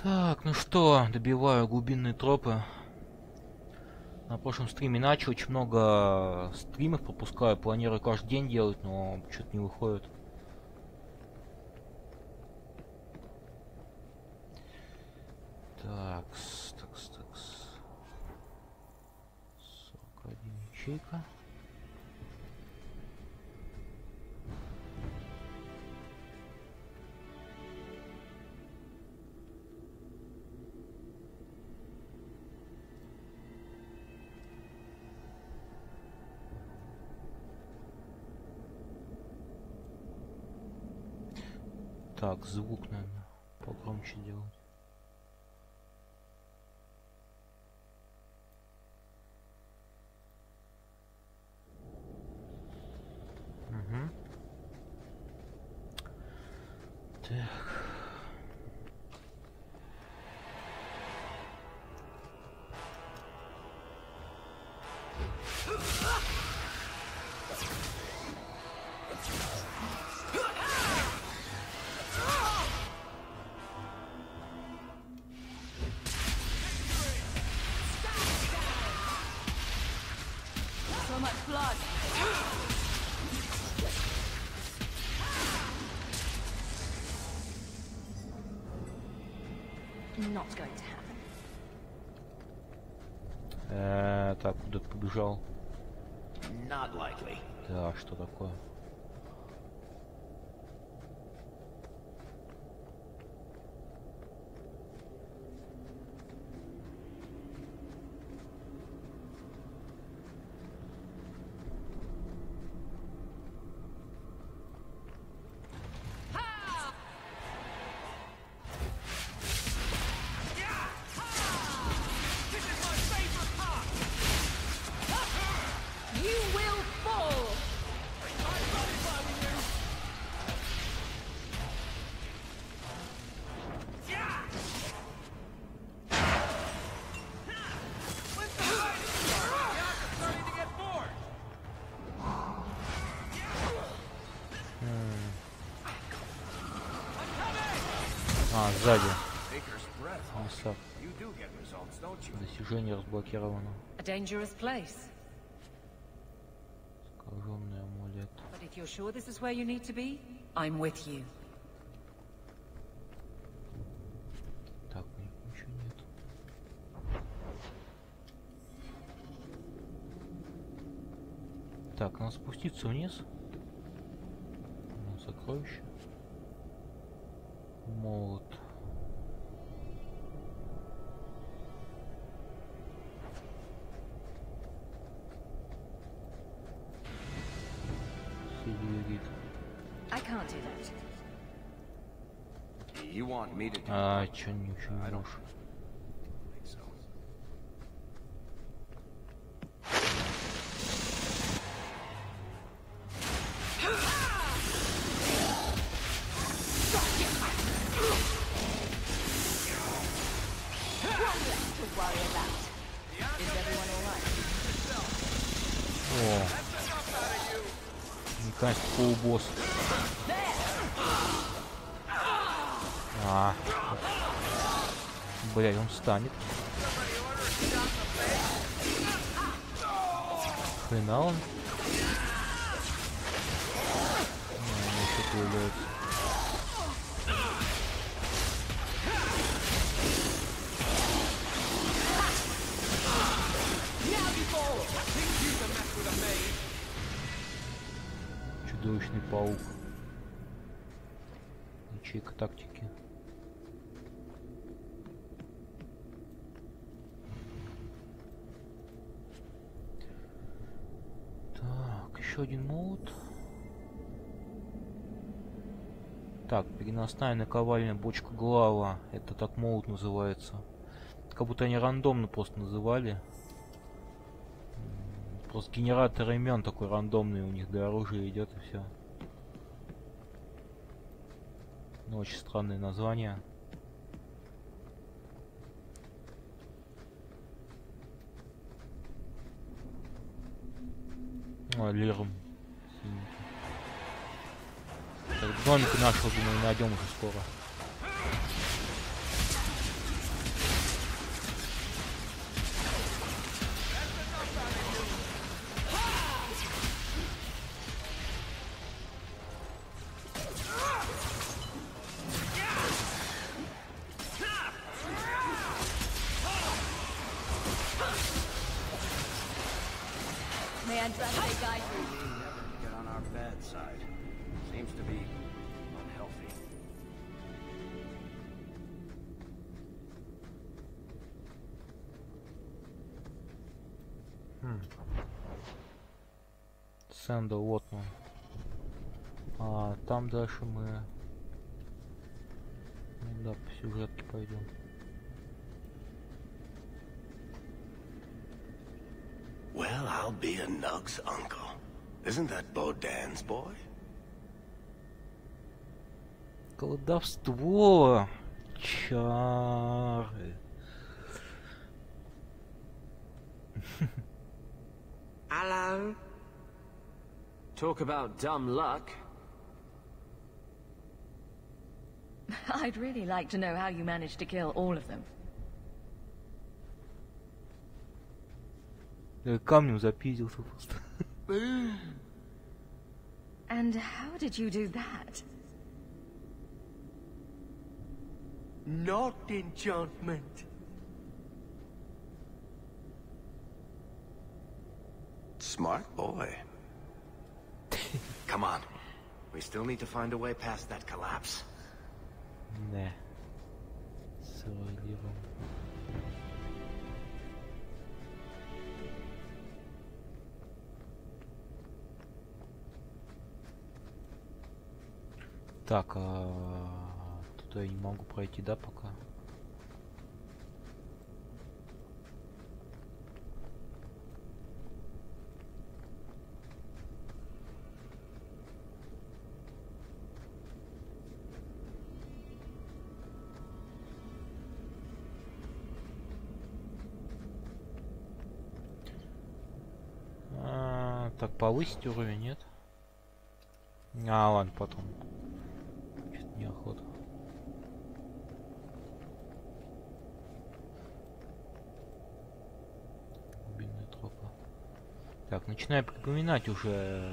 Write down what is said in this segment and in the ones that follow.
Так, ну что, добиваю глубинные тропы. На прошлом стриме начал, очень много стримов пропускаю, планирую каждый день делать, но что-то не выходит. Такс. 41 ячейка. Так, звук, наверное, погромче делать. Угу. Так. Так, куда ты побежал? Да, что такое? Сзади. Достижение разблокировано. Искаженный амулет. Так, ничего нет. Так, надо спуститься вниз. Сокровище. Молот. Чё ничего не можешь? О, мне кажется, полубосс. Блядь, он встанет. Хрена он. Он еще появляется. Чудовищный паук. Ячейка тактики. Так, еще один молот. Так, переносная наковальня, бочка глава. Это так молот называется. Как будто они рандомно просто называли. Просто генератор имен такой рандомный у них, до оружия идет и все. Ну, очень странное название. Лерм. Так, домик нашего, думаю, найдем уже скоро. May I trust they guide you? Never get on our bad side. Seems to be unhealthy. Сэндл, вот он. А там дальше мы... Ну да, по сюжетке пойдем. Well, I'll be a Nug's uncle. Isn't that Bodan's boy? Колдовство. Чары. Hello? Talk about dumb luck. I'd really like to know how you managed to kill all of them. Камнем запиздился просто. And how did you do that? Not enchantment. Smart boy. Come on. We still need to find a way past that collapse. Да. Справедливо. Так, туда я не могу пройти, да, пока? Так, повысить уровень, нет? А, ладно, потом. Что-то неохота. Глубинные тропы. Так, начинаю припоминать уже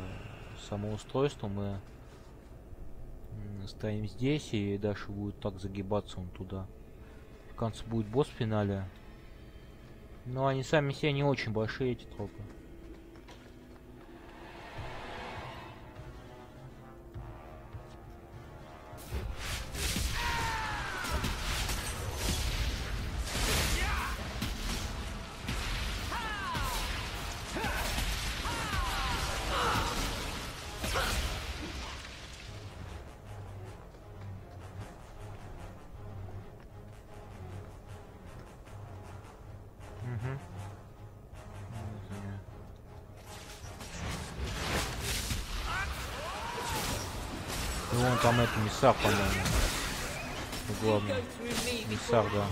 само устройство. Мы стоим здесь, и дальше будет так загибаться он туда. В конце будет босс в финале. Но они сами себе не очень большие, эти тропы. Вон там это миссар, по-моему. Главное. Миссар, да.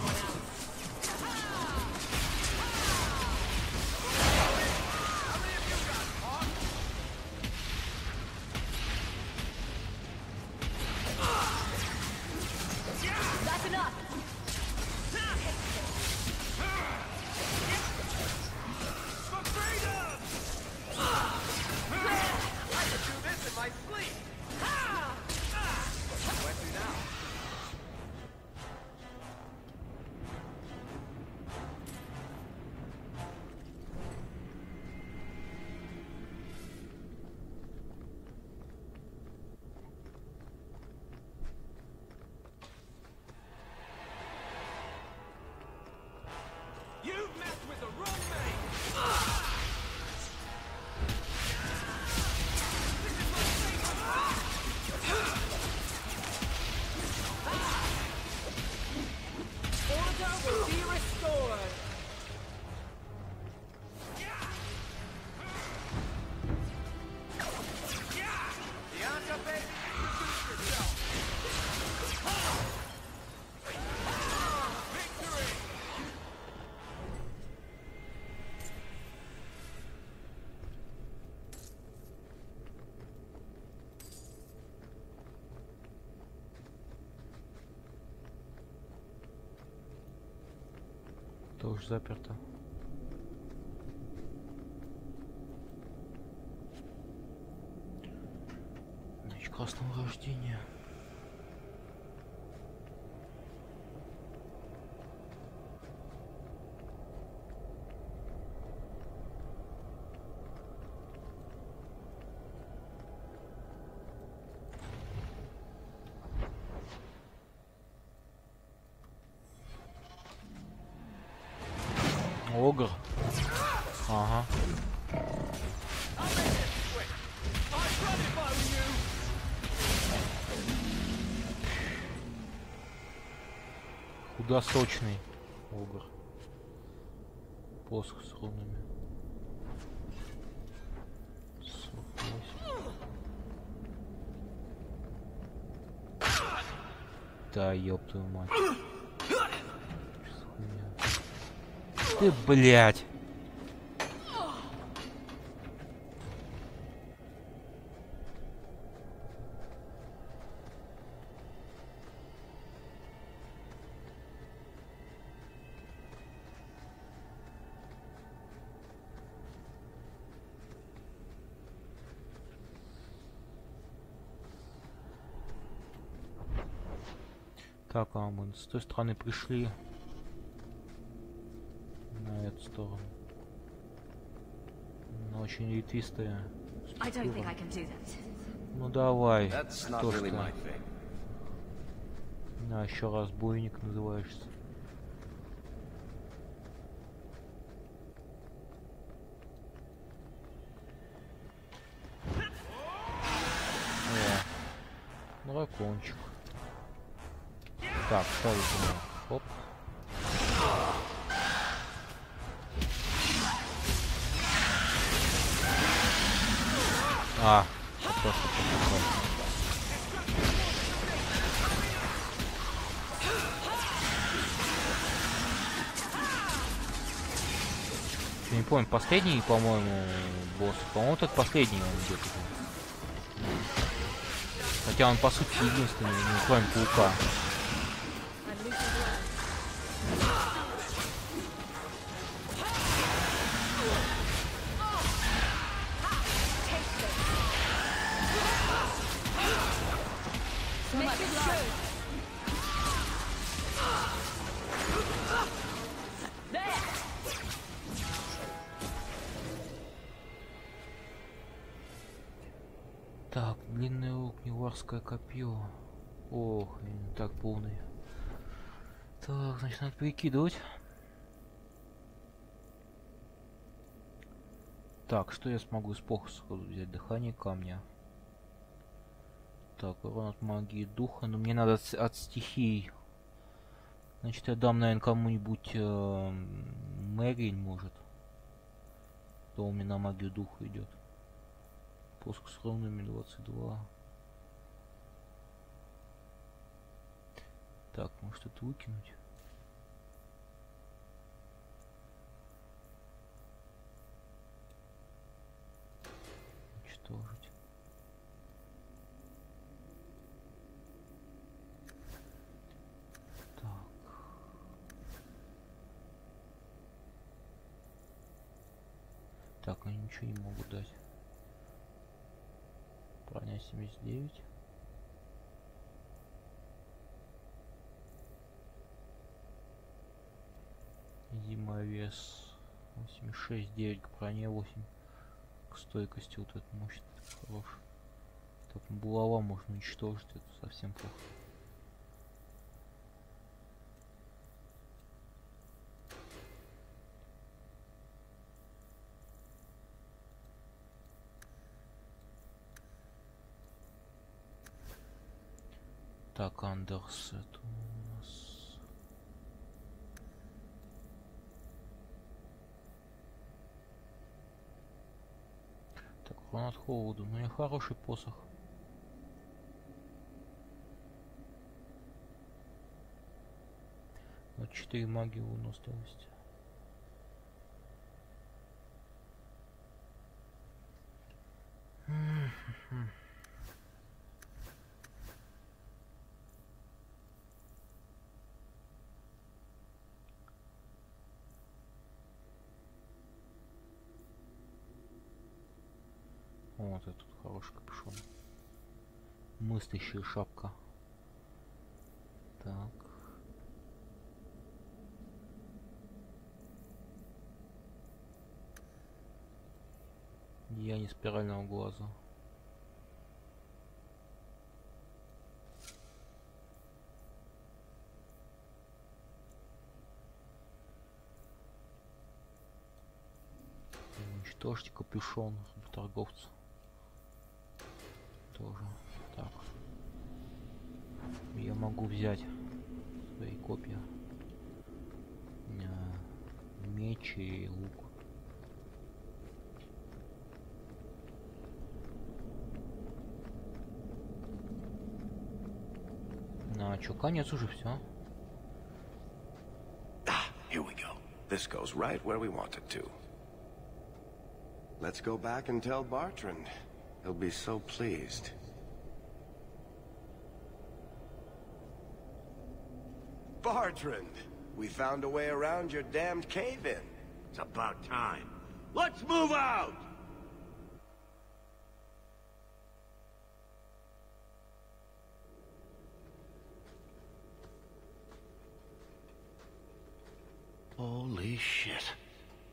Тоже заперто. Ночь красного рождения. Огр. Ага. Худосочный огр. Посох с рунами. 48. Да, ёб твою мать. Ты, блядь. Так, а мы с той стороны пришли. На эту сторону. Но очень ветвистая. Ну давай. Что ж ты? На, еще раз бойник называешься. О, дракончик. Так, что это? Оп. А, просто я не помню, последний, по-моему, босс. По-моему, тот последний он где-то. Хотя он, по сути, единственный, ну, кроме паука. Так, длинный лук, неварское копье. Ох, так полный. Так, значит, надо прикидывать. Так, что я смогу из посоха взять? Дыхание камня. Так, урон от магии духа. Но мне надо от стихий. Значит, я дам, наверное, кому-нибудь Мэрин, может. То у меня на магию духа идет. Посох с ровными 22. Так, может это выкинуть? Уничтожить. Так. Так, они ничего не могут дать. Броня 79. Зимовес 86, 9 к броне, 8 к стойкости. Вот это мощно, хорош. Так, булава можно уничтожить, это совсем плохо. Так, Андерс, это у нас... Так, урон от холода. У меня хороший посох. Вот 4 магии выносливости. Вот этот хороший капюшон. Мыслящая шапка. Так. Я не спирального глаза. Тоже капюшон торговца. Тоже. Так. Я могу взять свои копья. Меч и лук. А чё, конец уже все. Here we go. This goes right where we want it to. Let's go back and tell Bartrand. He'll be so pleased. Bartrand, we found a way around your damned cave-in. It's about time. Let's move out! Holy shit.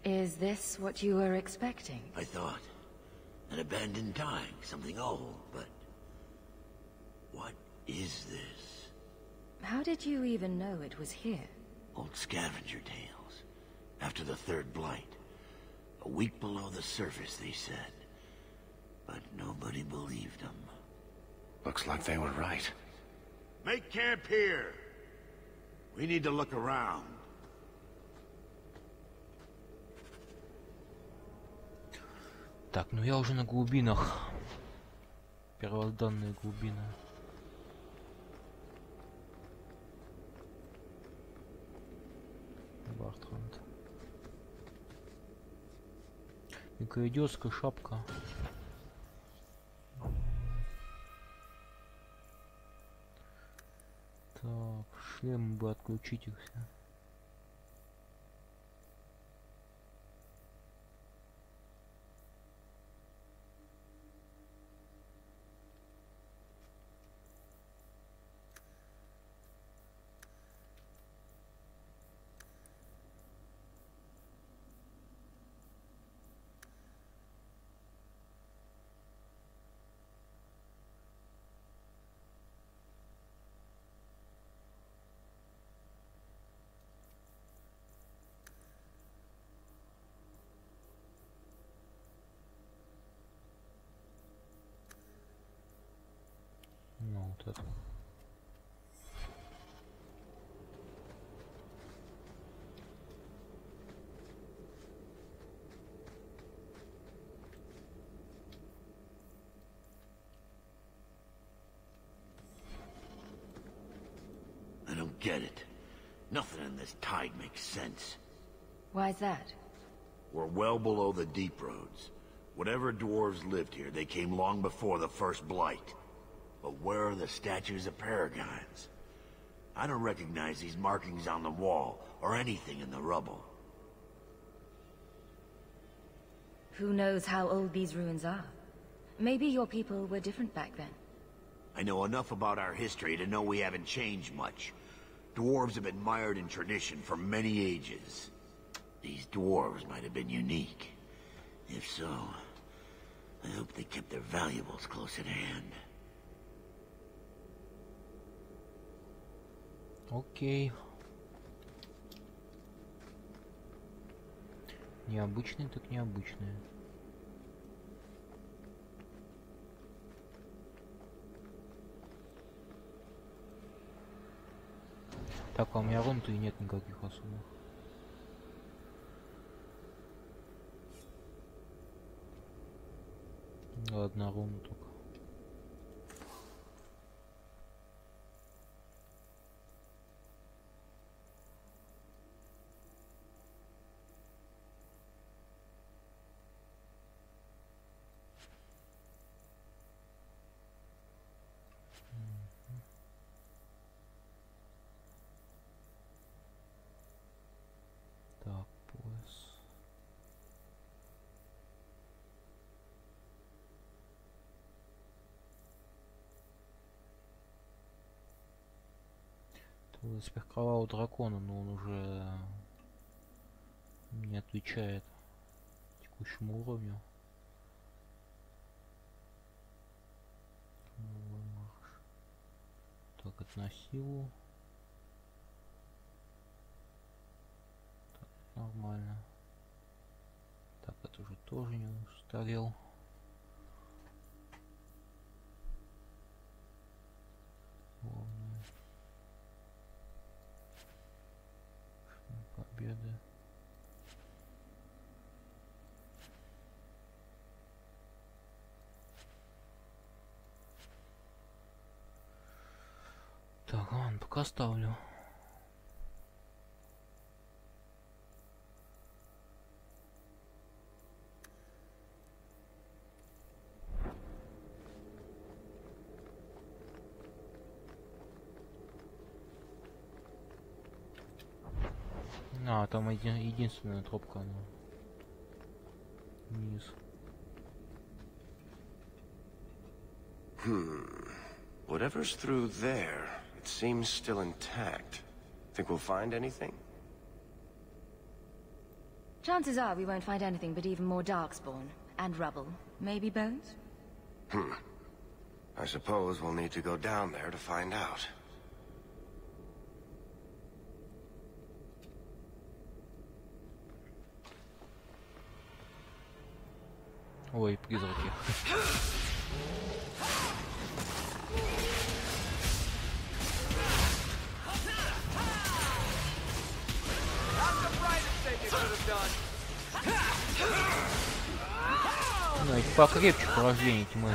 Is this what you were expecting? I thought. An abandoned tank, something old, but... what is this? How did you even know it was here? Old scavenger tales. After the third blight. A week below the surface, they said. But nobody believed them. Looks like they were right. Make camp here! We need to look around. Так, ну я уже на глубинах. Первозданные глубины. Бартранд. Микроидиотская шапка. Так, шлем бы отключить их все. Ну, вот это. I don't get it. Nothing in this tide makes sense. Why's that? We're well below the deep roads. Whatever dwarves lived here, they came long before the first blight. But where are the statues of paragons? I don't recognize these markings on the wall, or anything in the rubble. Who knows how old these ruins are? Maybe your people were different back then. I know enough about our history to know we haven't changed much. Dwarves have been mired in tradition for many ages. These dwarves might have been unique. If so, I hope they kept their valuables close at hand. Окей. Необычные так необычные. Так, а у меня рун-то и нет никаких особых. Одна руна только. Так, пояс. Доспех кровавого дракона, но он уже не отвечает текущему уровню. Так, это на силу. Так, нормально. Так, это уже тоже не устарел. Победы. Так, ладно, пока ставлю. А, там единственная тропка, она вниз. Whatever's through there, it seems still intact. Think we'll find anything? Chances are we won't find anything but even more darkspawn. And rubble. Maybe bones? I suppose we'll need to go down there to find out. Ой, призраки. Ну, эти покрепче порождение тьмы.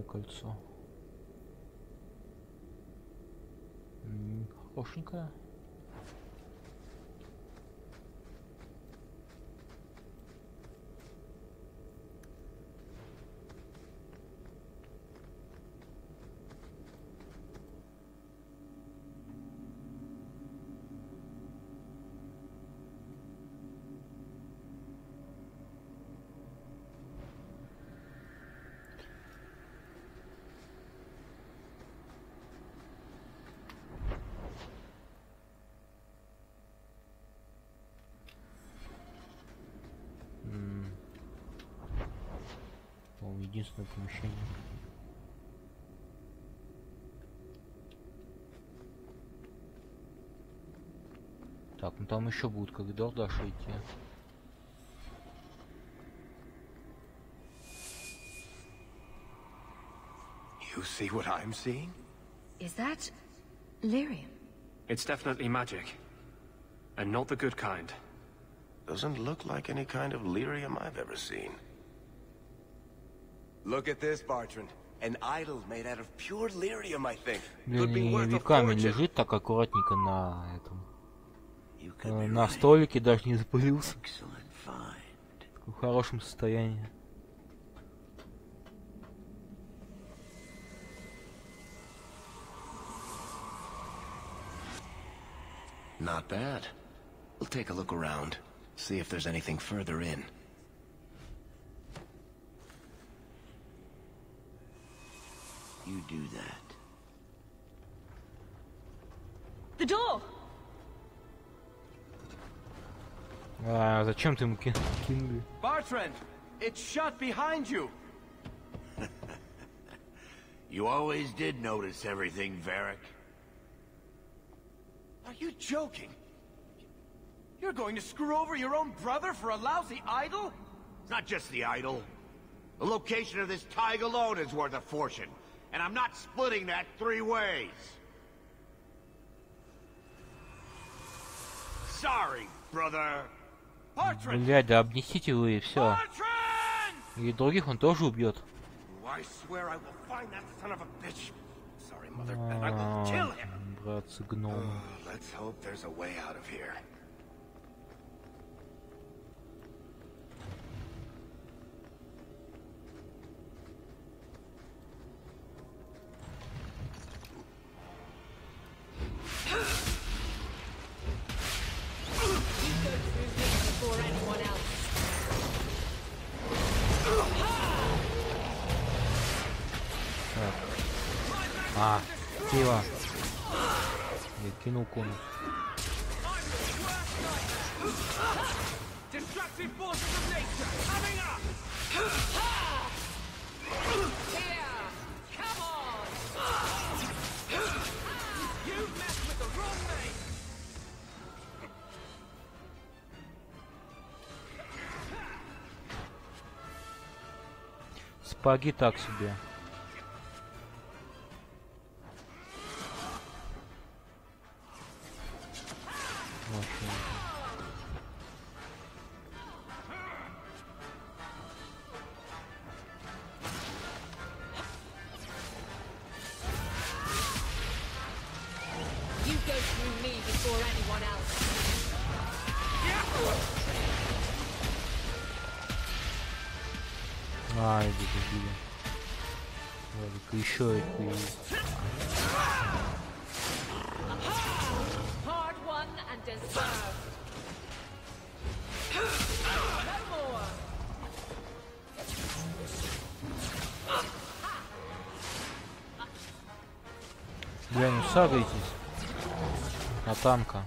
Кольцо. Хорошенькое. Единственное помещение. Так, ну там еще будет коридор дальше идти. You see what I'm seeing? Is that lyrium? It's definitely magic. And not the good kind. Doesn't look like any kind of lyrium I've ever seen. Look at this, Bartrand. An idol made out of pure lyrium, I think. Could be worth a Веками fortune. лежит так аккуратненько на этом. На столике даже не запылился. В хорошем состоянии. Not bad. We'll take a look around. See if there's anything further in. You do that. The door! А зачем ты ему кинули? Bartrand! It's shut behind you! You always did notice everything, Varric. Are you joking? You're going to screw over your own brother for a lousy idol? It's not just the idol. The location of this tag alone is worth a fortune. And I'm not splitting that 3 ways. Sorry, brother. Bartrand! Блядь, да обнесите вы и все. Bartrand! И других он тоже убьет. I swear I will find that son of a bitch. Sorry, mother, and I will kill him. Братцы гномы. Let's hope there's a way out of here. А, слева. Я кинул конус. Спаги так себе. А, иди, убили. Ладно, еще это. Бля, ну сагайтесь на танка.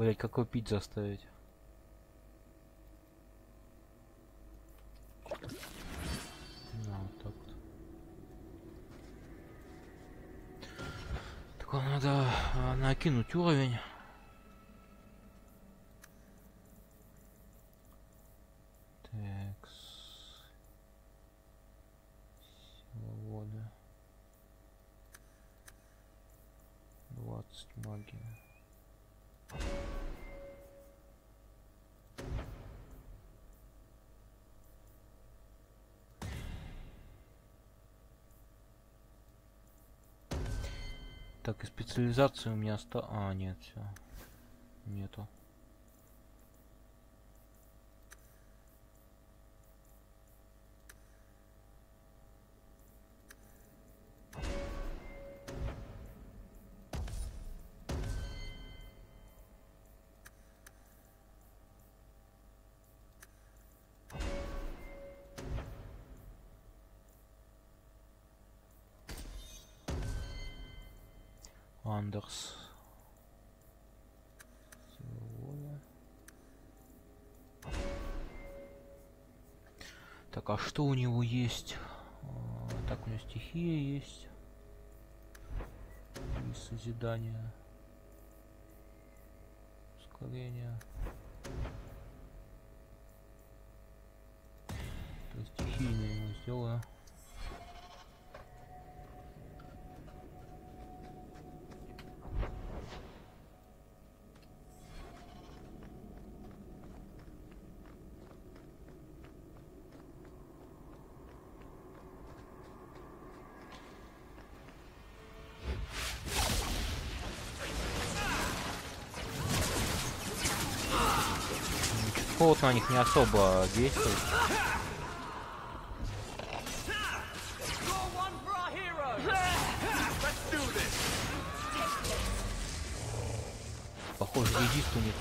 Блять, какой пить заставить? Ну, вот так вот. Так, надо накинуть уровень. Так. Сила воли. 20 магии. Так, и специализации у меня А, нет, все. Нету. Андерс. Так, а что у него есть? Так, у него стихия есть. И созидание. Ускорение. То стихийное ему сделаю. Холод на них не особо действует. Похоже, резист у них.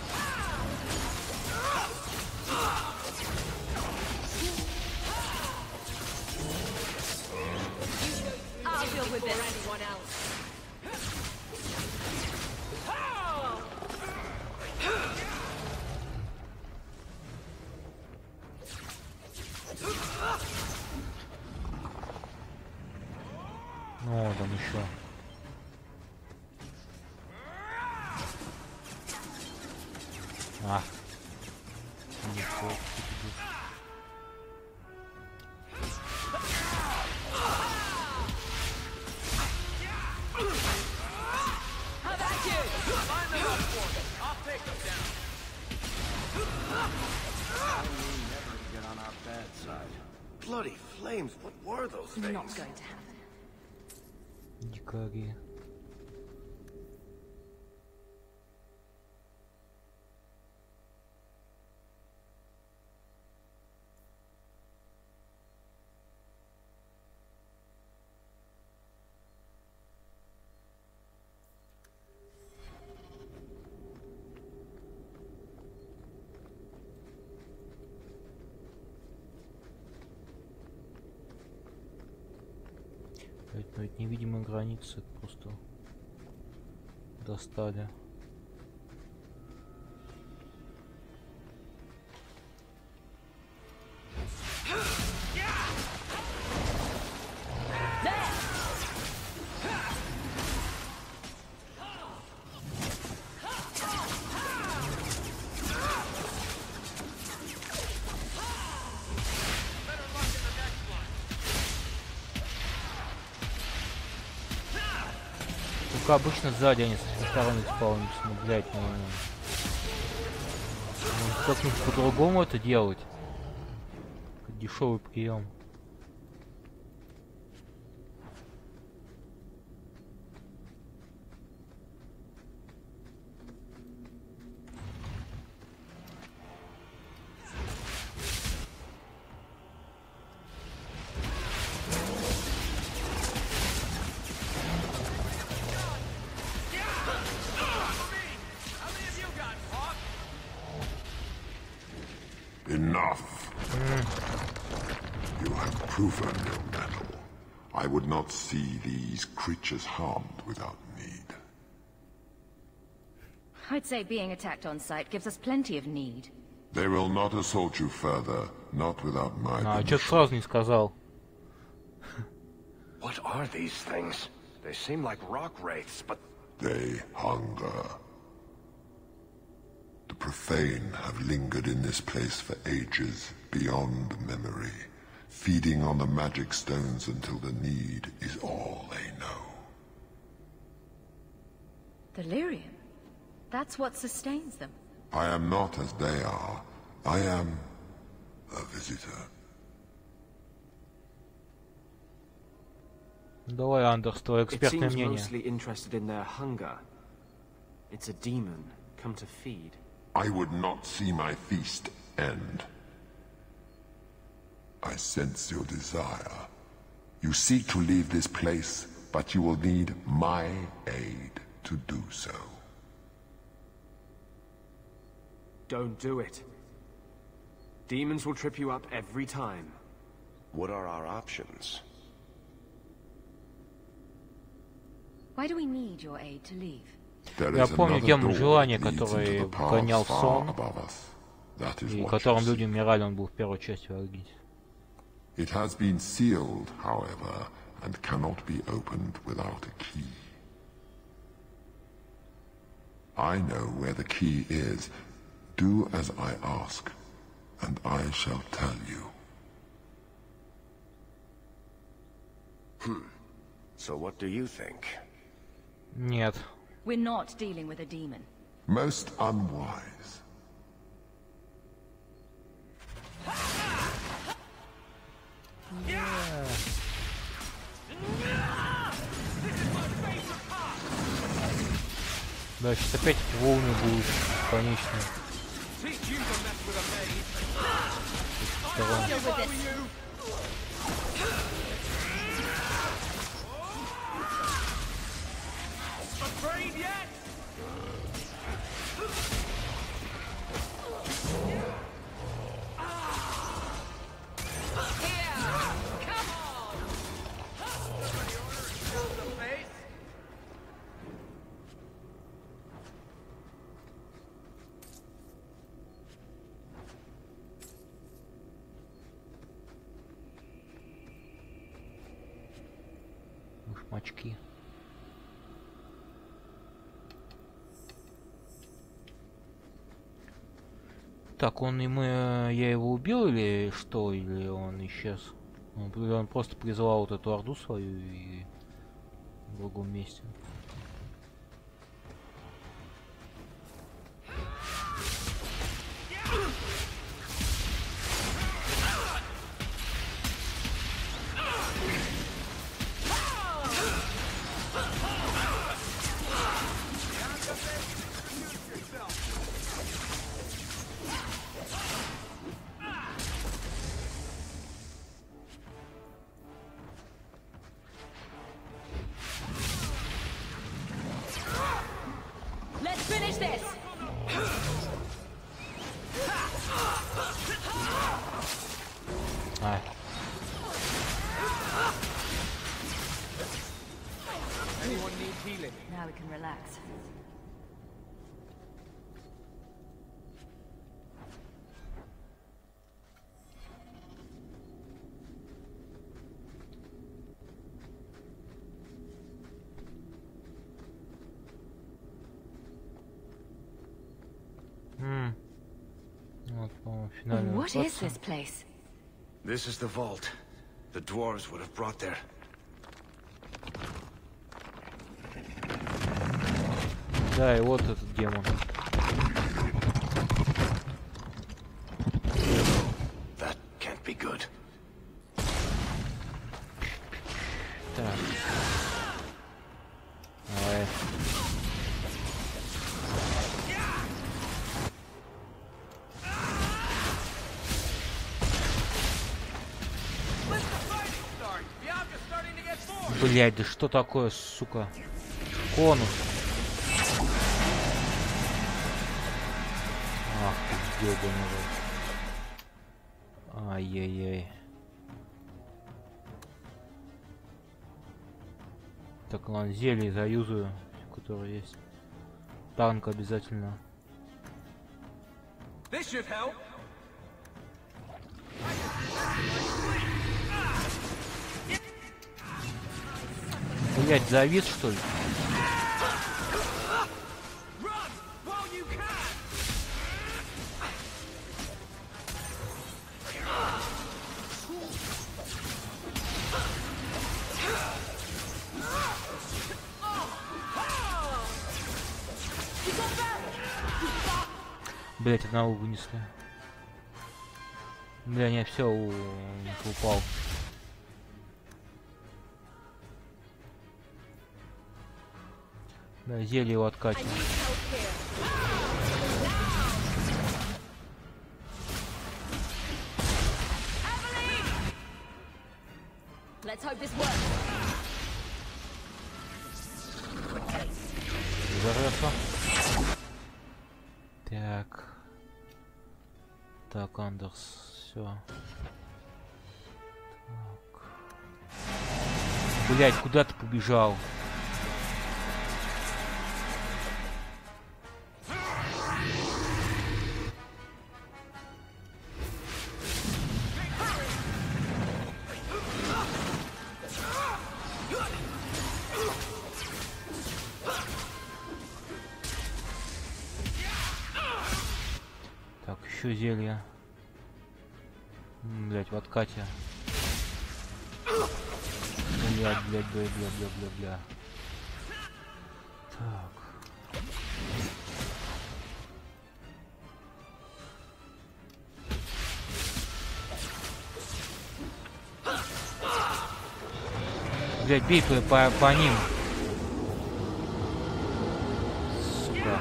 Ну, там еще. А. Ничего. bad side. Bloody flames, what were those things? Not going to happen. Дикари. Но ведь невидимые границы просто достали. Только обычно сзади они со стороны спаунятся, ну блять, ну как-нибудь по-другому это делать. Дешевый прием. Enough. You have proven your mettle. I would not see these creatures harmed without need. I'd say being attacked on sight gives us plenty of need. They will not assault you further, not without my А, чё-то сразу не сказал. What are these things? They seem like rock wraiths, but... They hunger. The profane have lingered in this place for ages, beyond memory, feeding on the magic stones until the need is all they know. Delirium? That's what sustains them. I am not as they are. I am a visitor. Давай, Андерс, твое экспертное It seems мнение. mostly interested in their hunger. It's a demon come to feed. I would not see my feast end. I sense your desire. You seek to leave this place, but you will need my aid to do so. Don't do it. Demons will trip you up every time. What are our options? Why do we need your aid to leave? Я помню демон желания, который гонял сон, и которым люди умирали, он был в первой части в Аргите. It has been sealed, however, and cannot be opened without a key. I know where the key is. Do as I ask, and I shall tell you. So what do you think? Нет. We're not dealing with a demon. Most unwise. Да, сейчас опять волны будут конечные. Очки. Так, он я его убил или что, или он исчез? Он просто призвал вот эту орду свою и в другом месте. Anyone need healing? Now we can relax. Вот, по-моему, финальный What is вопрос. this place? This is the vault. The dwarves would have brought there. Да, и вот этот демон. That can't be good. Так. Давай. Блять, да что такое, сука? Конус. Ах ты, ёбаный рот. Ай-яй-яй. Так, ладно, зелье заюзаю, которое есть. Танк обязательно. This should help. Блять, завис что ли? Блять, одного вынесли. Бля, не, все, упал. Да, зелье его откатим. Зараза. Так. Так, Андерс, все. Так. Блять, куда ты побежал? Еще зелье. Блять, в откате. Бля. Так. Блять, бей по ним. Сука.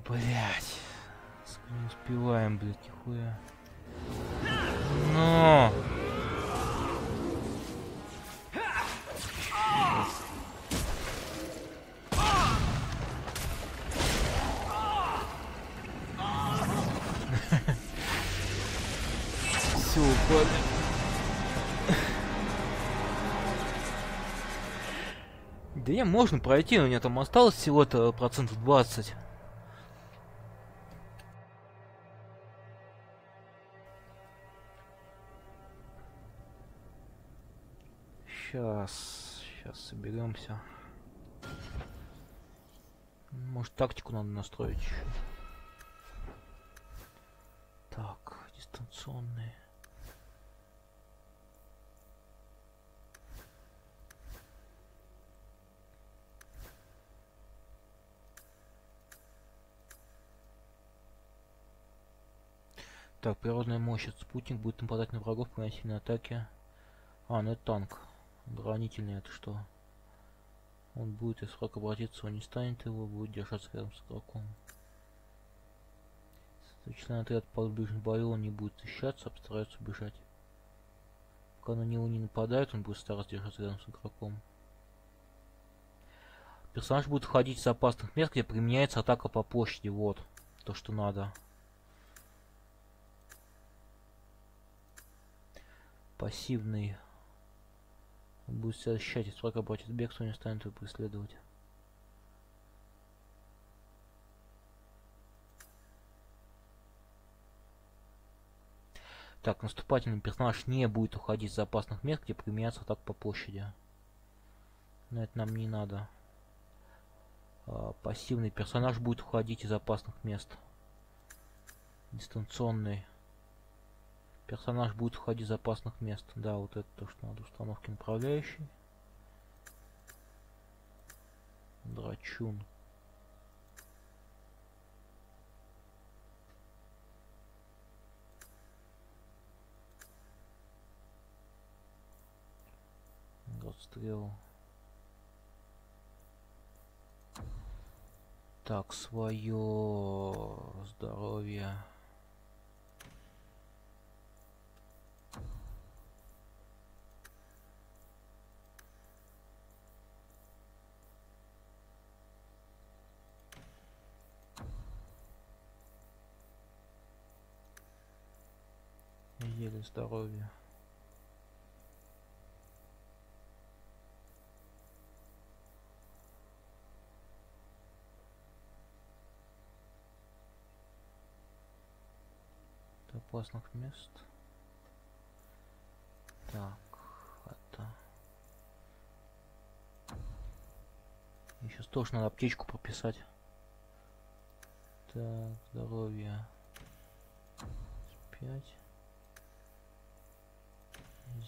Блять. Не успеваем, блядь, нихуя. Но! Все, упали. Да не, можно пройти, но у меня там осталось всего-то 20%. Сейчас соберемся. Может, тактику надо настроить еще. Так, дистанционные. Так, природная мощь. Спутник будет нападать на врагов при массивной атаке. А, ну это танк. Оборонительный это что? Он будет, если враг обратится, он не станет его, будет держаться рядом с игроком. Если член отряда под ближнем бою, он не будет защищаться, а постарается убежать. Пока на него не нападают, он будет стараться держаться рядом с игроком. Персонаж будет ходить с опасных мест, где применяется атака по площади. Вот то, что надо. Пассивный. Будет себя защищать, если враг обратит бегство, не станет его преследовать. Так, наступательный персонаж не будет уходить с опасных мест, где применяется атака по площади. Но это нам не надо. Пассивный персонаж будет уходить из опасных мест. Дистанционный персонаж будет уходить из опасных мест. Да, вот это то, что надо. Установки направляющей. Драчун. Расстрел. Так, свое здоровье. Еле здоровье. Опасных мест. Так, это. Сейчас тоже надо аптечку прописать. Так, здоровье 5.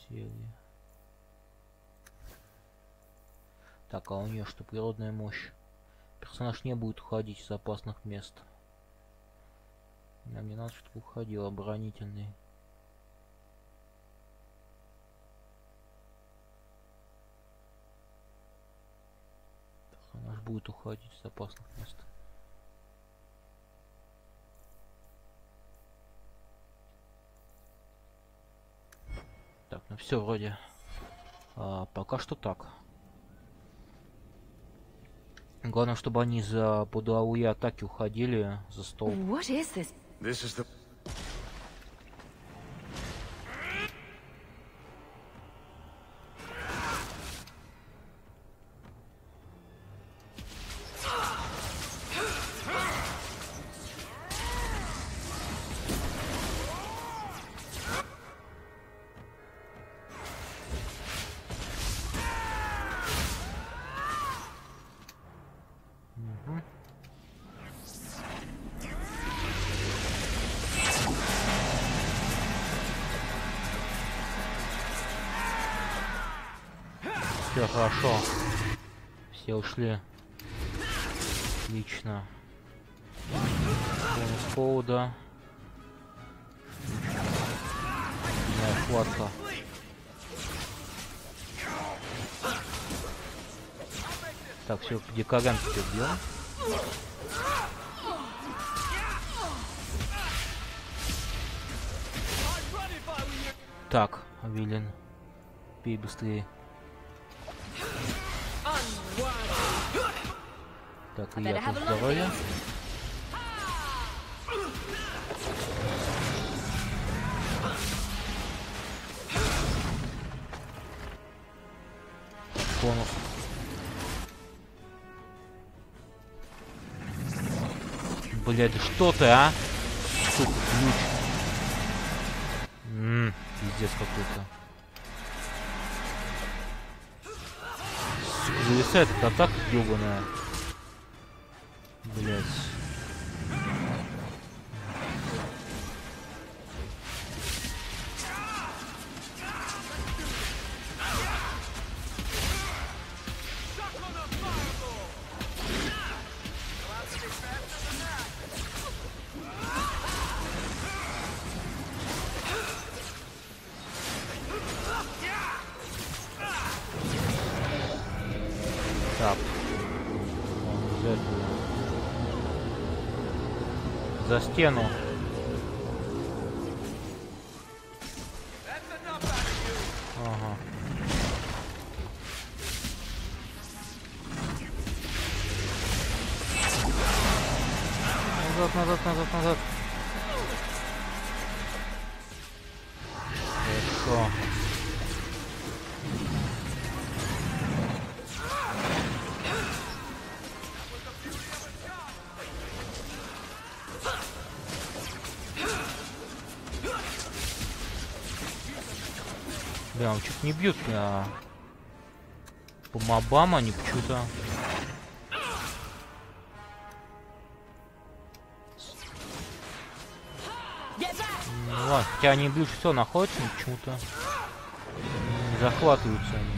Зелье. Так, а у нее что, природная мощь? Персонаж не будет уходить из опасных мест. Нам не надо, чтобы уходил оборонительный. Персонаж будет уходить из опасных мест. Так, ну все вроде. Пока что так. Главное, чтобы они за подуауи атаки уходили за стол. This is the... Все хорошо. Все ушли. Отлично. Бонус повода. Моя хватка. Так, все, декагант теперь делаем. Так, Вилен. Пей быстрее. Так, и я тут здоровье. Бонус. Блядь, что ты, а? Что ты, ключ? Пиздец какой-то. Зависает эта атака ёбаная. Блять. Так. За стену. Ага. Назад, назад, назад, назад. Хорошо. Прям чуть не бьют по мобам, они почему-то. Ну ладно, хотя они ближе всего находятся, но почему-то захватываются они.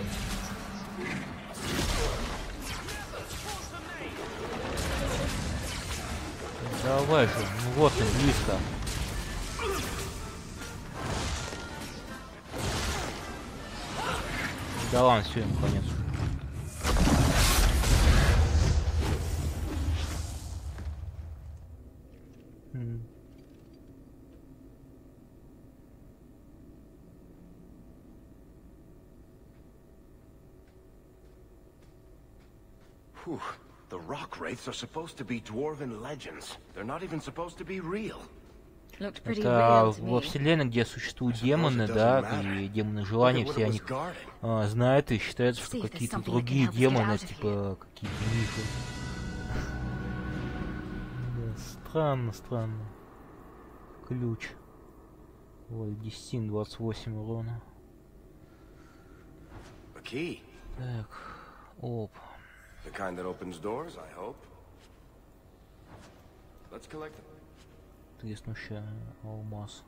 Давай же, ну вот и близко. Да ладно, все, ему конец. Whew. The rock wraiths are supposed to be dwarven legends. They're not even supposed to be real. Это во вселенной, где существуют демоны, да, и демоны желания, все они знают и считаются, что какие-то другие демоны, типа какие-то мифы. Да, странно, странно. Ключ. Ой, 10, 28 урона. Так, оп. The kind that opens doors, I hope. Let's collect them. Треснущая алмаз.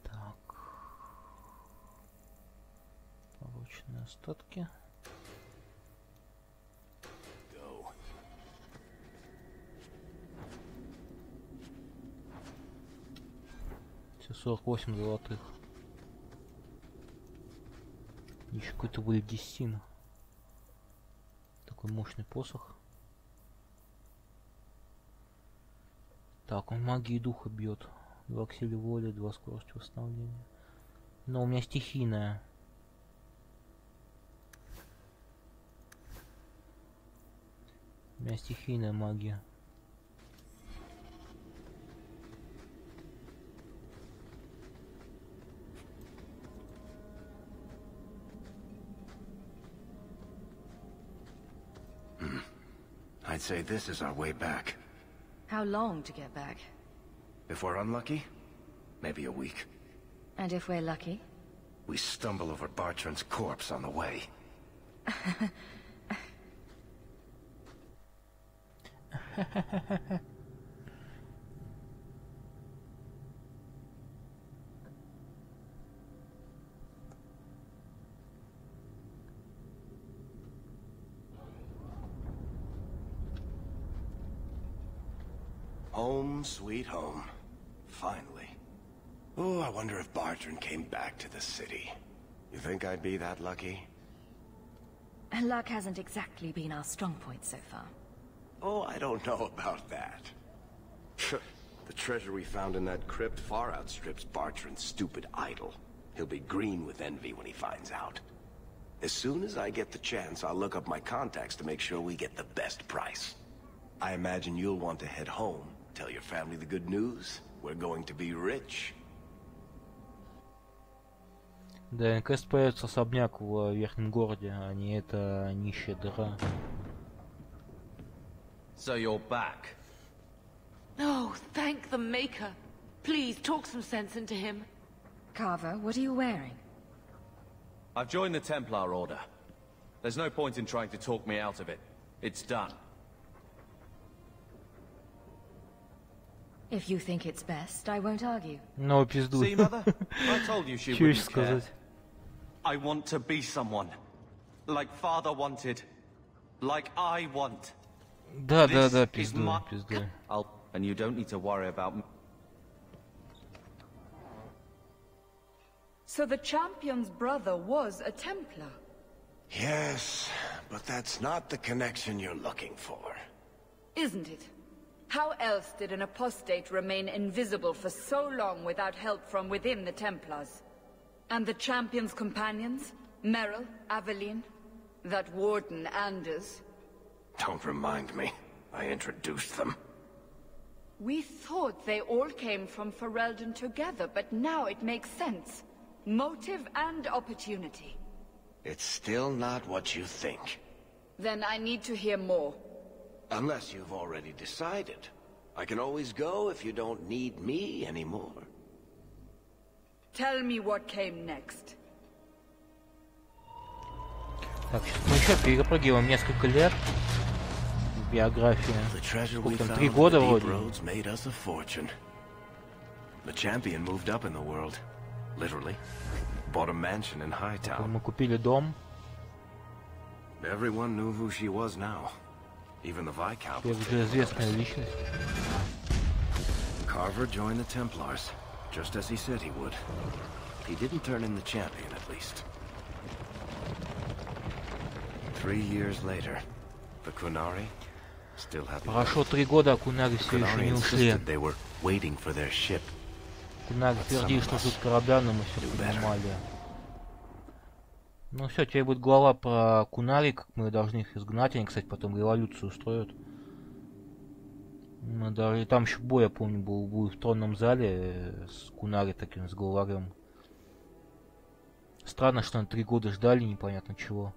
Так. Полученные остатки. Все 48 золотых. Еще какой-то вальдисин. Такой мощный посох. Так, он магии духа бьет. 2 к силе воли, 2 скорость восстановления. Но у меня стихийная. У меня стихийная магия. I'd say this is our way back. How long to get back? If we're unlucky, maybe a week. And if we're lucky? We stumble over Bartrand's corpse on the way. Home, sweet home. Finally. Oh, I wonder if Bartrand came back to the city. You think I'd be that lucky? Luck hasn't exactly been our strong point so far. Oh, I don't know about that. The treasure we found in that crypt far outstrips Bartrand's stupid idol. He'll be green with envy when he finds out. As soon as I get the chance, I'll look up my contacts to make sure we get the best price. I imagine you'll want to head home. Tell your family the good news. We're going to be rich. Да, наконец появится особняк в верхнем городе, а не эта нищая дыра. So you're back. Oh, thank the Maker. Please talk some sense into him. Carver, what are you wearing? I've joined the Templar Order. There's no point in trying to talk me out of it. It's done. If you think it's best, I won't argue. No, пизду. See, Mother? I told you she wouldn't care. I want to be someone. Like Father wanted. Like I want. Да, пизду, пизду. And you don't need to worry about me. So the champion's brother was a Templar? Yes, but that's not the connection you're looking for. Isn't it? How else did an apostate remain invisible for so long without help from within the Templars? And the champion's companions? Merrill, Aveline, that warden Anders? Don't remind me. I introduced them. We thought they all came from Ferelden together, but now it makes sense. Motive and opportunity. It's still not what you think. Then I need to hear more. Unless you've already decided. I can always go if you don't need me anymore. Tell me what came next. Так, сейчас мы еще перепрыгиваем несколько лет в биографии. Сколько там, 3 года вроде. The champion moved up in the world, literally. Bought a mansion in Hightown. Мы купили дом. Everyone knew who she was now. Even the Viscount. Это уже известная личность. Carver joined the Templars, just as he said he would. He didn't turn in the champion, at least. 3 years later, the Qunari still haven't. Прошло 3 года, а Кунари все еще не ушли. They were waiting for their ship. Кунари твердили, что тут корабля, но мы все понимали. Ну все, теперь будет глава про Кунари, как мы должны их изгнать. Они, кстати, потом революцию устроят. Мы даже... Там еще бой, я помню, был в тронном зале с Кунари таким, с главарем. Странно, что на 3 года ждали, непонятно чего.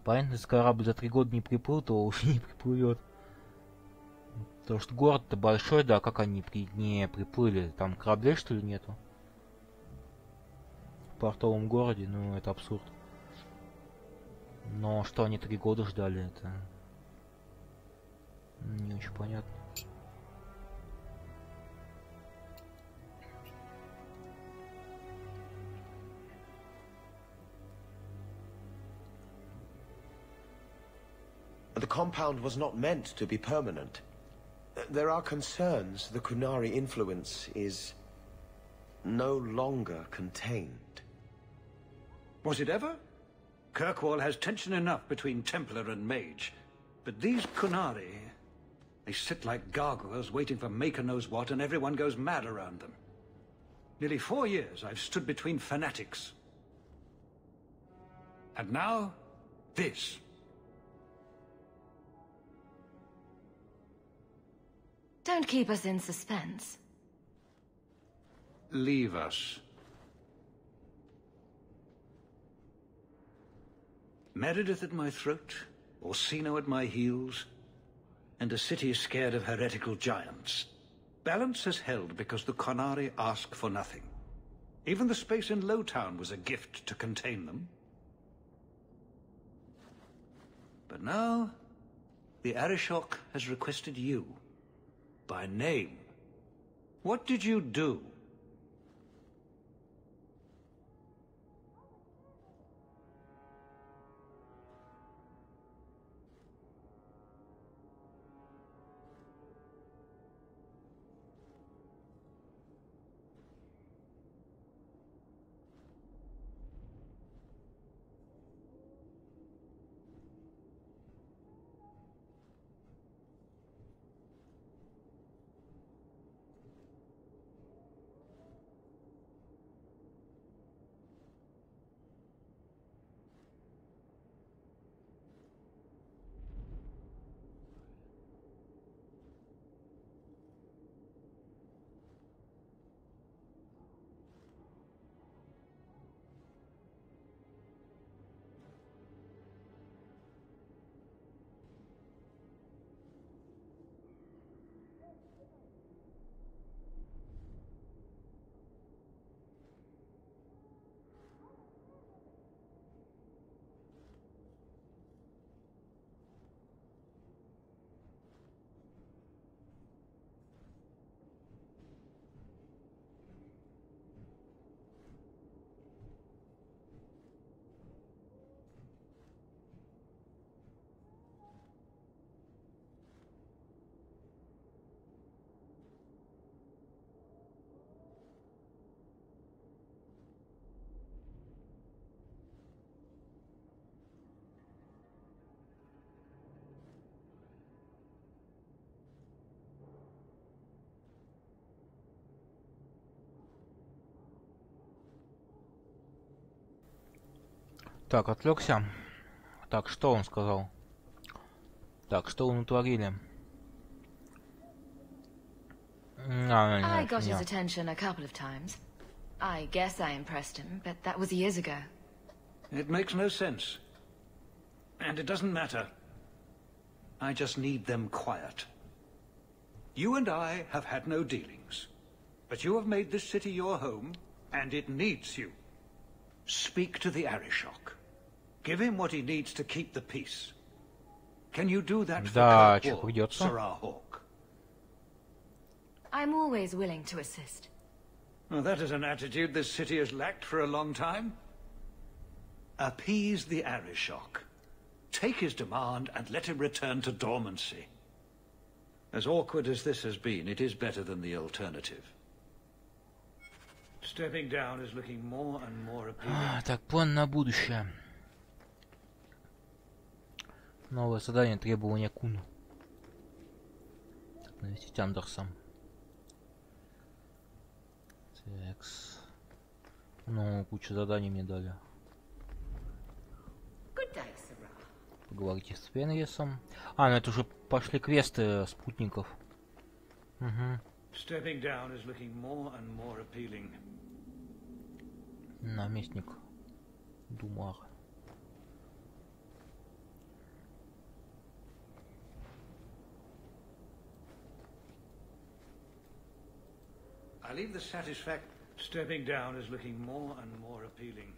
Понятно, если корабль за 3 года не приплыл, то уже не приплывет. Потому что город-то большой, да, как они не приплыли? Там кораблей, что ли, нету? В портовом городе, ну, это абсурд. Но что они 3 года ждали, это... не очень понятно. The compound was not meant to be permanent. There are concerns the Qunari influence is no longer contained. Was it ever? Kirkwall has tension enough between Templar and Mage. But these Qunari, they sit like gargoyles waiting for Maker knows what, and everyone goes mad around them. Nearly 4 years I've stood between fanatics. And now, this. Don't keep us in suspense. Leave us. Meredith at my throat, Orsino at my heels, and a city scared of heretical giants. Balance has held because the Qunari ask for nothing. Even the space in Lowtown was a gift to contain them. But now, the Arishok has requested you. By name. What did you do? Так, отвлекся. Так, что он сказал? Так, что вы натворили? I got his attention a couple of times. I guess I impressed him, but that was years ago. It makes no sense. And it doesn't matter. I just need them quiet. You and I have had no dealings, but you have made this city your home, and it needs you. Speak to the Arishok. Give him what he needs to keep the peace. Can you do that for Kirkwall, Sarah Hawk? I'm always willing to assist. Well, that is an attitude this city has lacked for a long time. Appease the Arishok. Take his demand and let him return to dormancy. As awkward as this has been, it is better than the alternative. Stepping down is looking more and more appealing. Так, план на будущее. Новое задание, требования Куну. Навестить Андерса. Текс. Ну, кучу заданий мне дали. Поговорите с Фенрисом. А, ну это уже пошли квесты спутников. Угу. Наместник Думар. I leave the satisfaction. Stepping down is looking more and more appealing.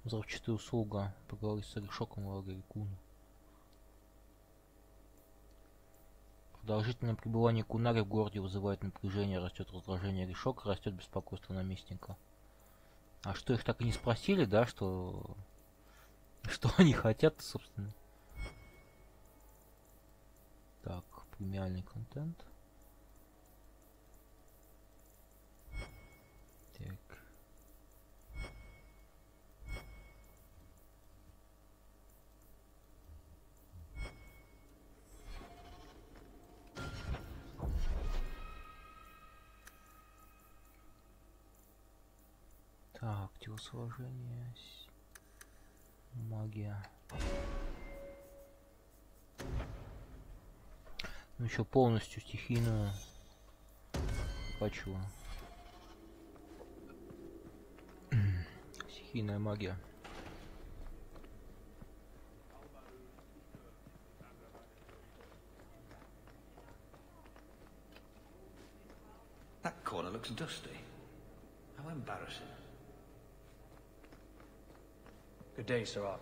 Взрывчатая услуга. Поговорить с Аришоком в лагере Куну. Продолжительное пребывание Кунари в городе вызывает напряжение, растет раздражение Аришока, растет беспокойство наместника. А что, их так и не спросили, да, что они хотят, собственно? Так, премиальный контент. Так. Так, телосложение, магия. Ну еще полностью стихийную хочу. Стихийная магия. That corner looks dusty. How embarrassing. Good day, Sarah.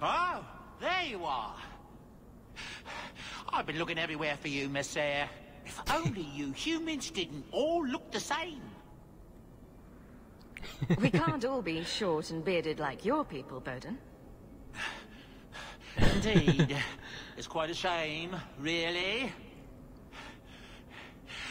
Oh, there you are. I've been looking everywhere for you, Messiah. If only you humans didn't all look the same. We can't all be short and bearded like your people, Bowden. Indeed. It's quite a shame, really.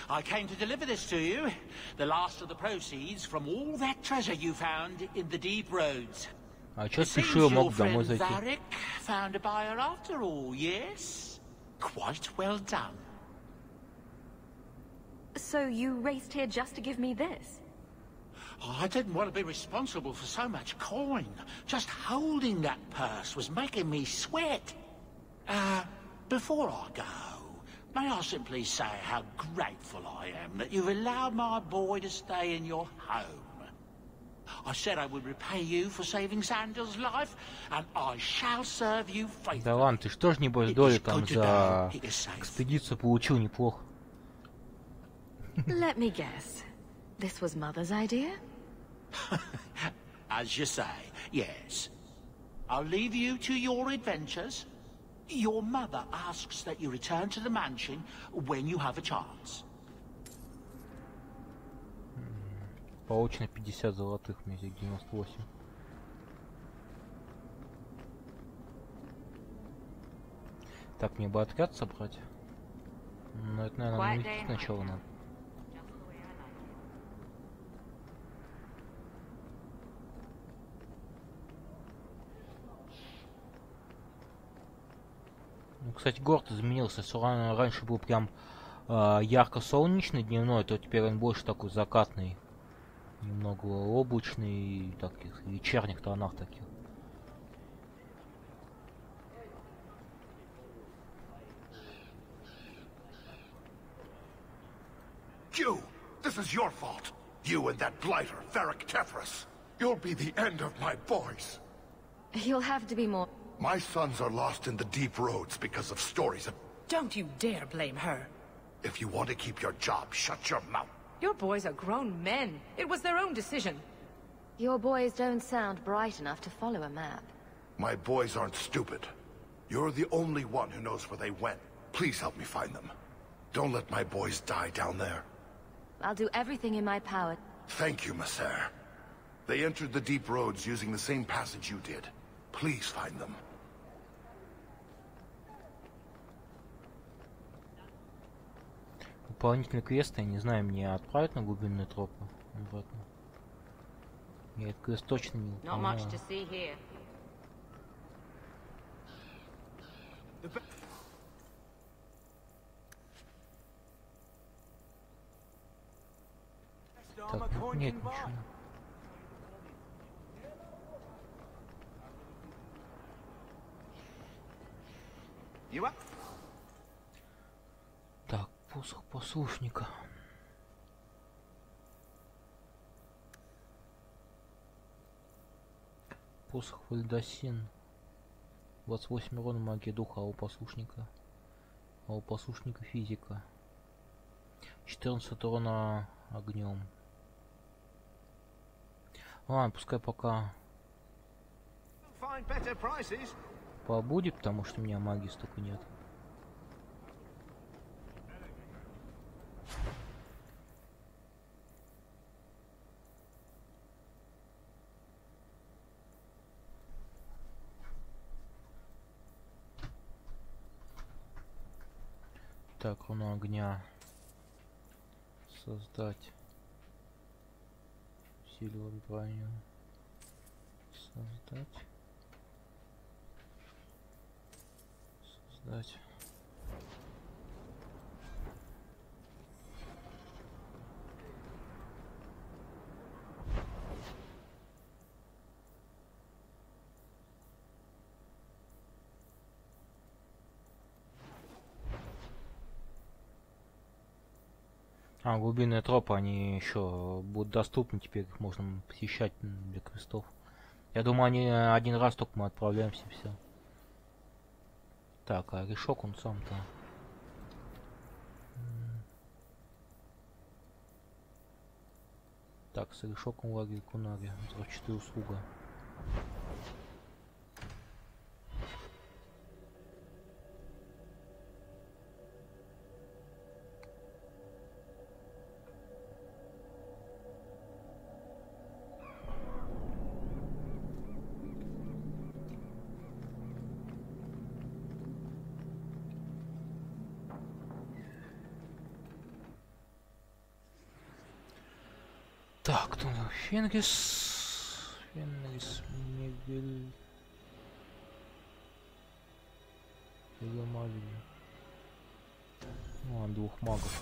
I came to deliver this to you, the last of the proceeds from all that treasure you found in the deep roads. А чё спешил, мог домой зайти? Varric found a buyer after all, yes? Quite well done. So you raced here just to give me this? Oh, I didn't want to be responsible for so much coin. Just holding that purse was making me sweat. Before I go, may I simply say how grateful I am that you've allowed my boy to stay in your home. I said I would repay you for saving Sandel's life, and I shall serve you faithfully. Да ладно, ты что ж небось доли там за экспедицию получил неплохо. Let me guess. This was Mother's idea? As you say, yes. I'll leave you to your adventures. Your mother asks that you return to the mansion when you have a chance. Получено 50 золотых, мне здесь 98. Так, мне бы отряд собрать. Но это, наверное, навестить сначала надо. Ну, кстати, город изменился. Раньше был прям ярко-солнечный дневной, то теперь он больше такой закатный. Немного облачный, таких вечерних тонах таких. You! This is your fault! You and that blighter, Varric Tethras. You'll be the end of my boys. You'll have to be more... My sons are lost in the deep roads because of stories of... Don't you dare blame her. If you want to keep your job, shut your mouth. Your boys are grown men. It was their own decision. Your boys don't sound bright enough to follow a map. My boys aren't stupid. You're the only one who knows where they went. Please help me find them. Don't let my boys die down there. I'll do everything in my power. Thank you, Messer. They entered the deep roads using the same passage you did. Please find them. Дополнительный квест, я не знаю, мне отправят на глубинные тропы обратно. Я этот квест точно не выполнял. Так, нет ничего. Так, посох послушника. Посох Вальдасин. 28 урона магии духа, а у послушника физика. 14 урона огнем. Ладно, пускай пока побудет, потому что у меня магии столько нет. Так, руну огня создать. Усиливать броню. Создать. А, глубинные тропы, они еще будут доступны, теперь их можно посещать для квестов. Я думаю, они один раз только мы отправляемся, все. Так, а решок он сам-то. Так, с решоком лагерь Кунари. 24 услуга. Так, тут Фенгрис, Мегель, Магия. Ну, двух магов.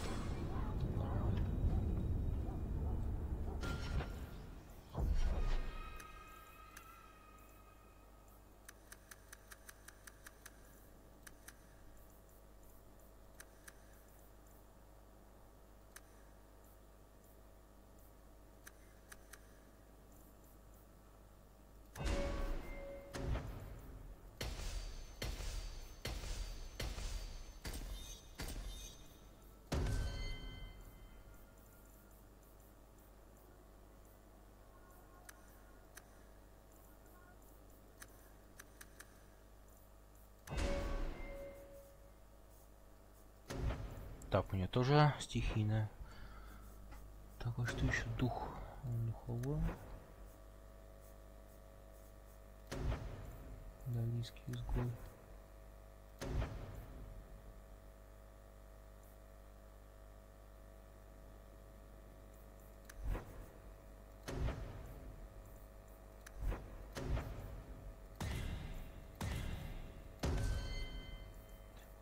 Так, у нее тоже стихийная. Так, а что еще? Дух. Духовой. Далийский изгой.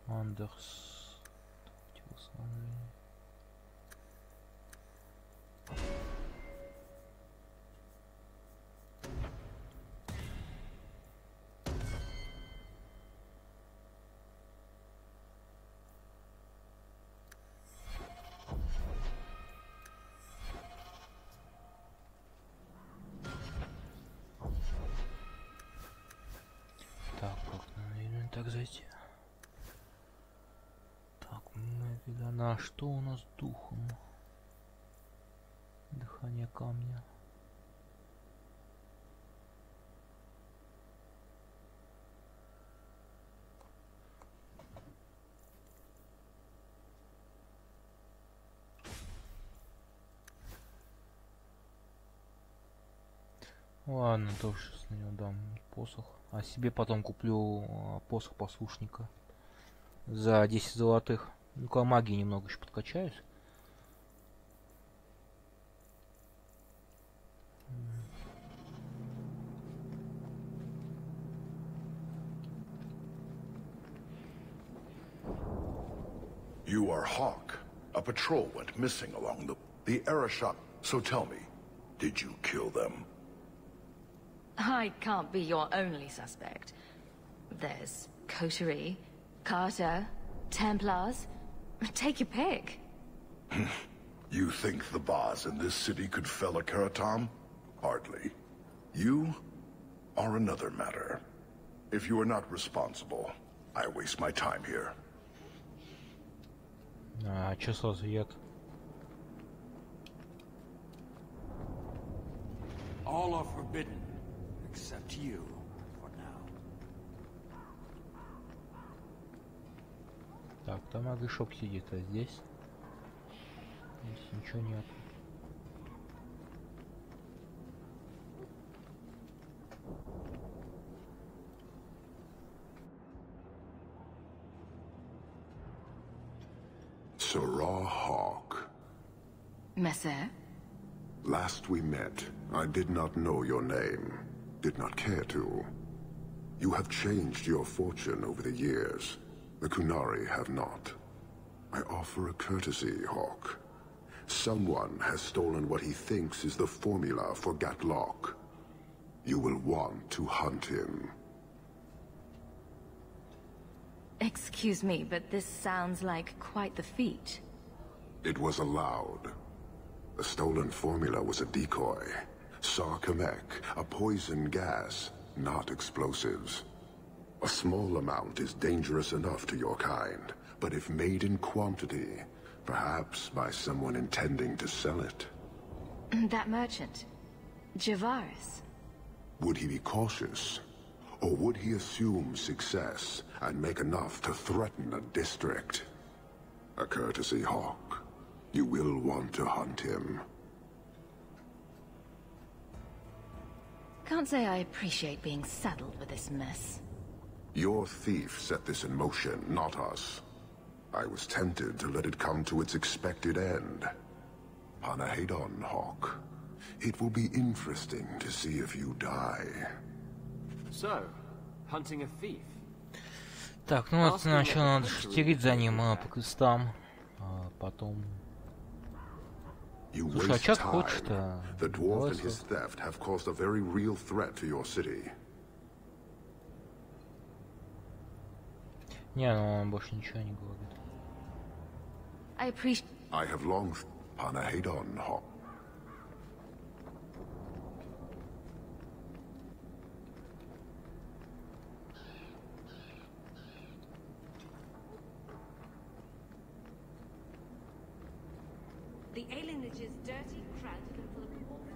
Андерс. подожди. Так, на что у нас духом? Дыхание камня. Ладно, тоже сейчас на него дам посох. А себе потом куплю посох послушника за 10 золотых. Ну-ка, магии немного еще подкачаюсь. You are Hawk. A patrol went missing along the error shop. So tell me, did you kill them? I can't be your only suspect. There's Coterie, Carter, Templars. Take your pick. You think the boss in this city could fell a Karatam? Hardly. You are another matter. If you are not responsible, I waste my time here. Чё сразу яд? All are forbidden, except you, for now. Так, там агышок сидит, а здесь? Здесь ничего нет. Sarah Hawk. Messer? Last we met, I did not know your name. Did not care to. You have changed your fortune over the years. The Kunari have not. I offer a courtesy, Hawk. Someone has stolen what he thinks is the formula for Gatlock. You will want to hunt him. Excuse me, but this sounds like quite the feat. It was allowed. The stolen formula was a decoy. Sarkamek, a poison gas, not explosives. A small amount is dangerous enough to your kind, but if made in quantity, perhaps by someone intending to sell it. That merchant, Javaris. Would he be cautious? Or would he assume success and make enough to threaten a district? A courtesy, Hawk. You will want to hunt him. Can't say I appreciate being saddled with this mess. Your thief set this in motion, not us. I was tempted to let it come to its expected end. Panahedon, Hawk. It will be interesting to see if you die. So, hunting a thief. Так, ну вот сначала надо шестерить за ним по квестам, а потом... Слушай, а чё ты хочешь-то? The dwarf and his theft have caused a very real threat to your city. Не, ну он больше ничего не говорит. I have long... Panahedon, Hawk. The alienage is dirty, crowded, and full of awful...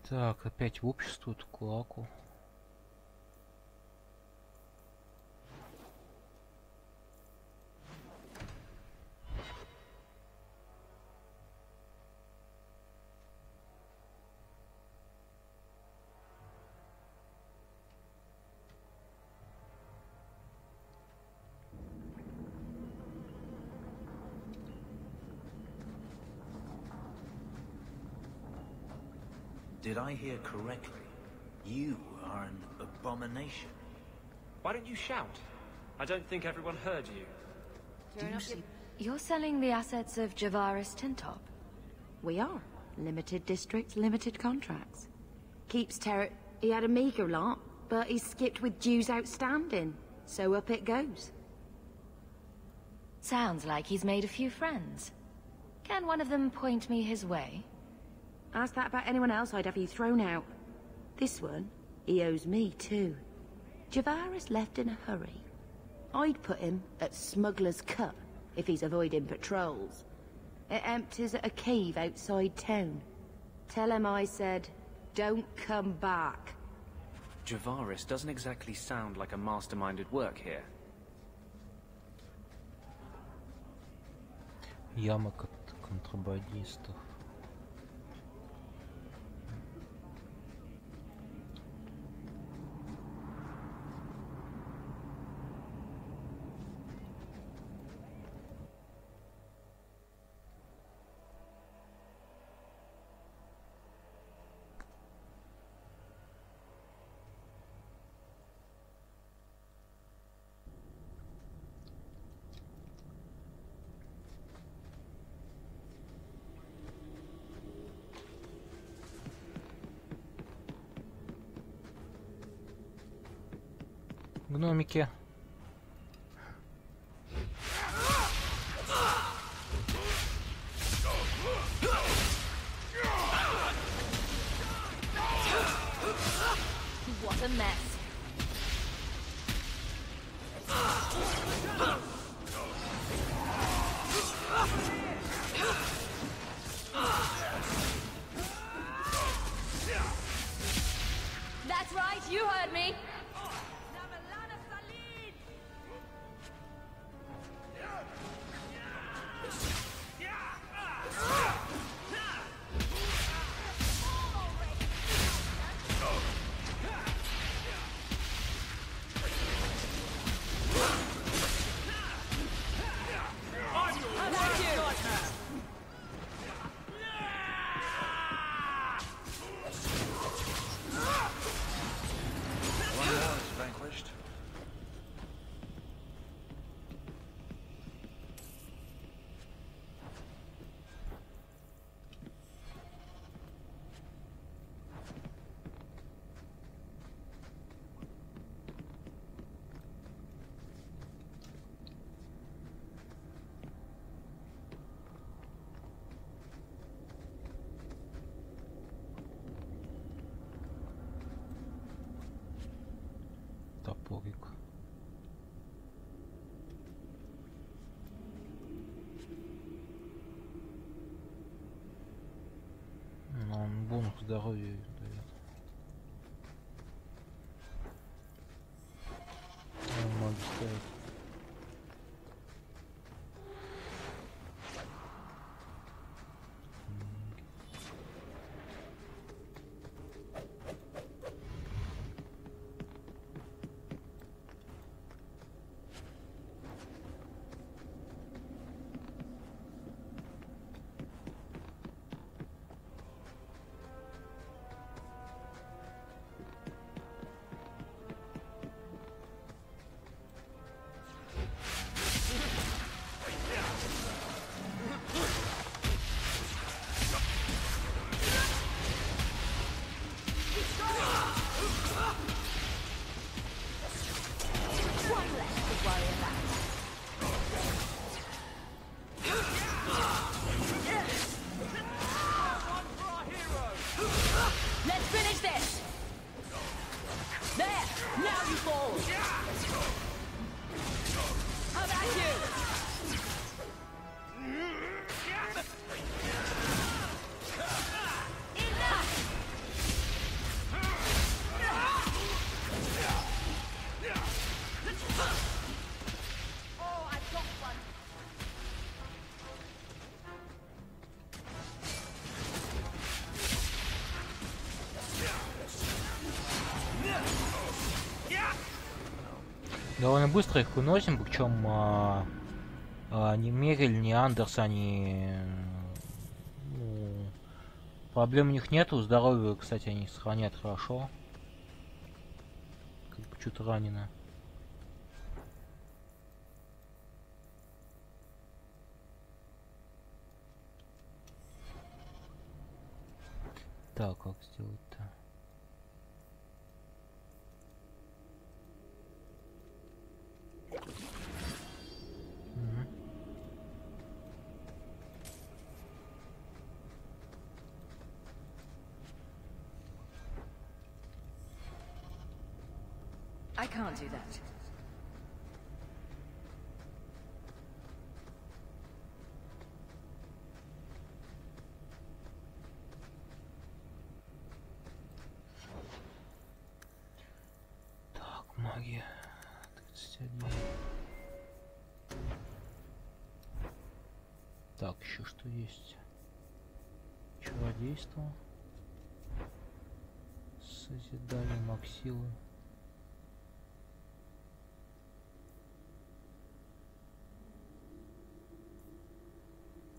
Так, опять в общество, эту кулаку. Did I hear correctly? You are an abomination. Why don't you shout? I don't think everyone heard you. You're selling the assets of Javaris Tintop? We are. Limited districts, limited contracts. Keeps he had a meager lot, but he's skipped with dues outstanding. So up it goes. Sounds like he's made a few friends. Can one of them point me his way? Ask that about anyone else, I'd have you thrown out. This one, He owes me too. Javaris left in a hurry. I'd put him at Smuggler's Cut if he's avoiding patrols. It empties at a cave outside town. Tell him I said, don't come back. Javaris doesn't exactly sound like a mastermind at work here. Яма контрабандистов. Гномики. What a mess. That's right, you heard me. Топорик. Ну, он бонус здоровья дает. Могу ставить. Довольно быстро их выносим, причем ни Мериль, ни Андерс, они... проблем у них нету, здоровье, кстати, они сохраняют хорошо. Как бы что-то ранено. Так, как сделать-то? I can't do that. Так, магия. 31. Так, еще что есть? Чародейство. Созидание, маг силы.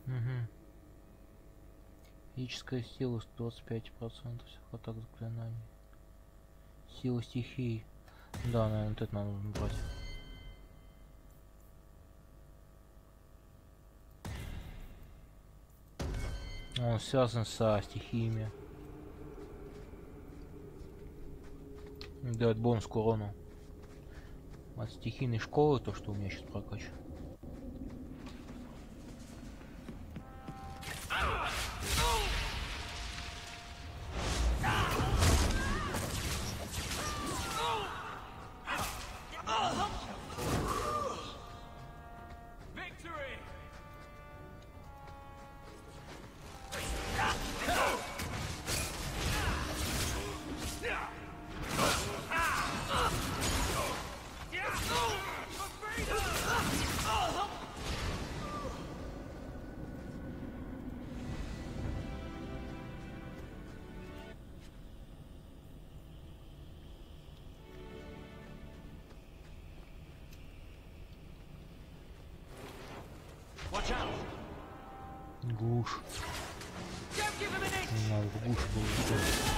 Угу. Физическая сила 25% всех атак заклинаний. Сила стихий. Да, наверное, вот это надо брать. Он связан со стихиями. Дает бонус к урону. От стихийной школы, то, что у меня сейчас прокачано. Глушь. Не надо в глушь было ставить.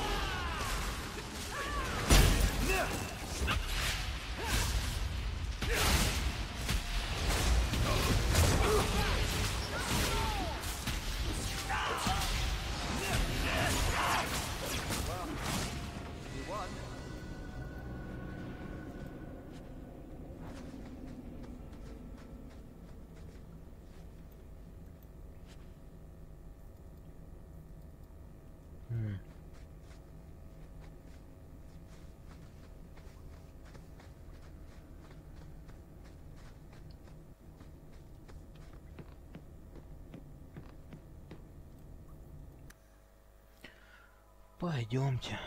Пойдемте.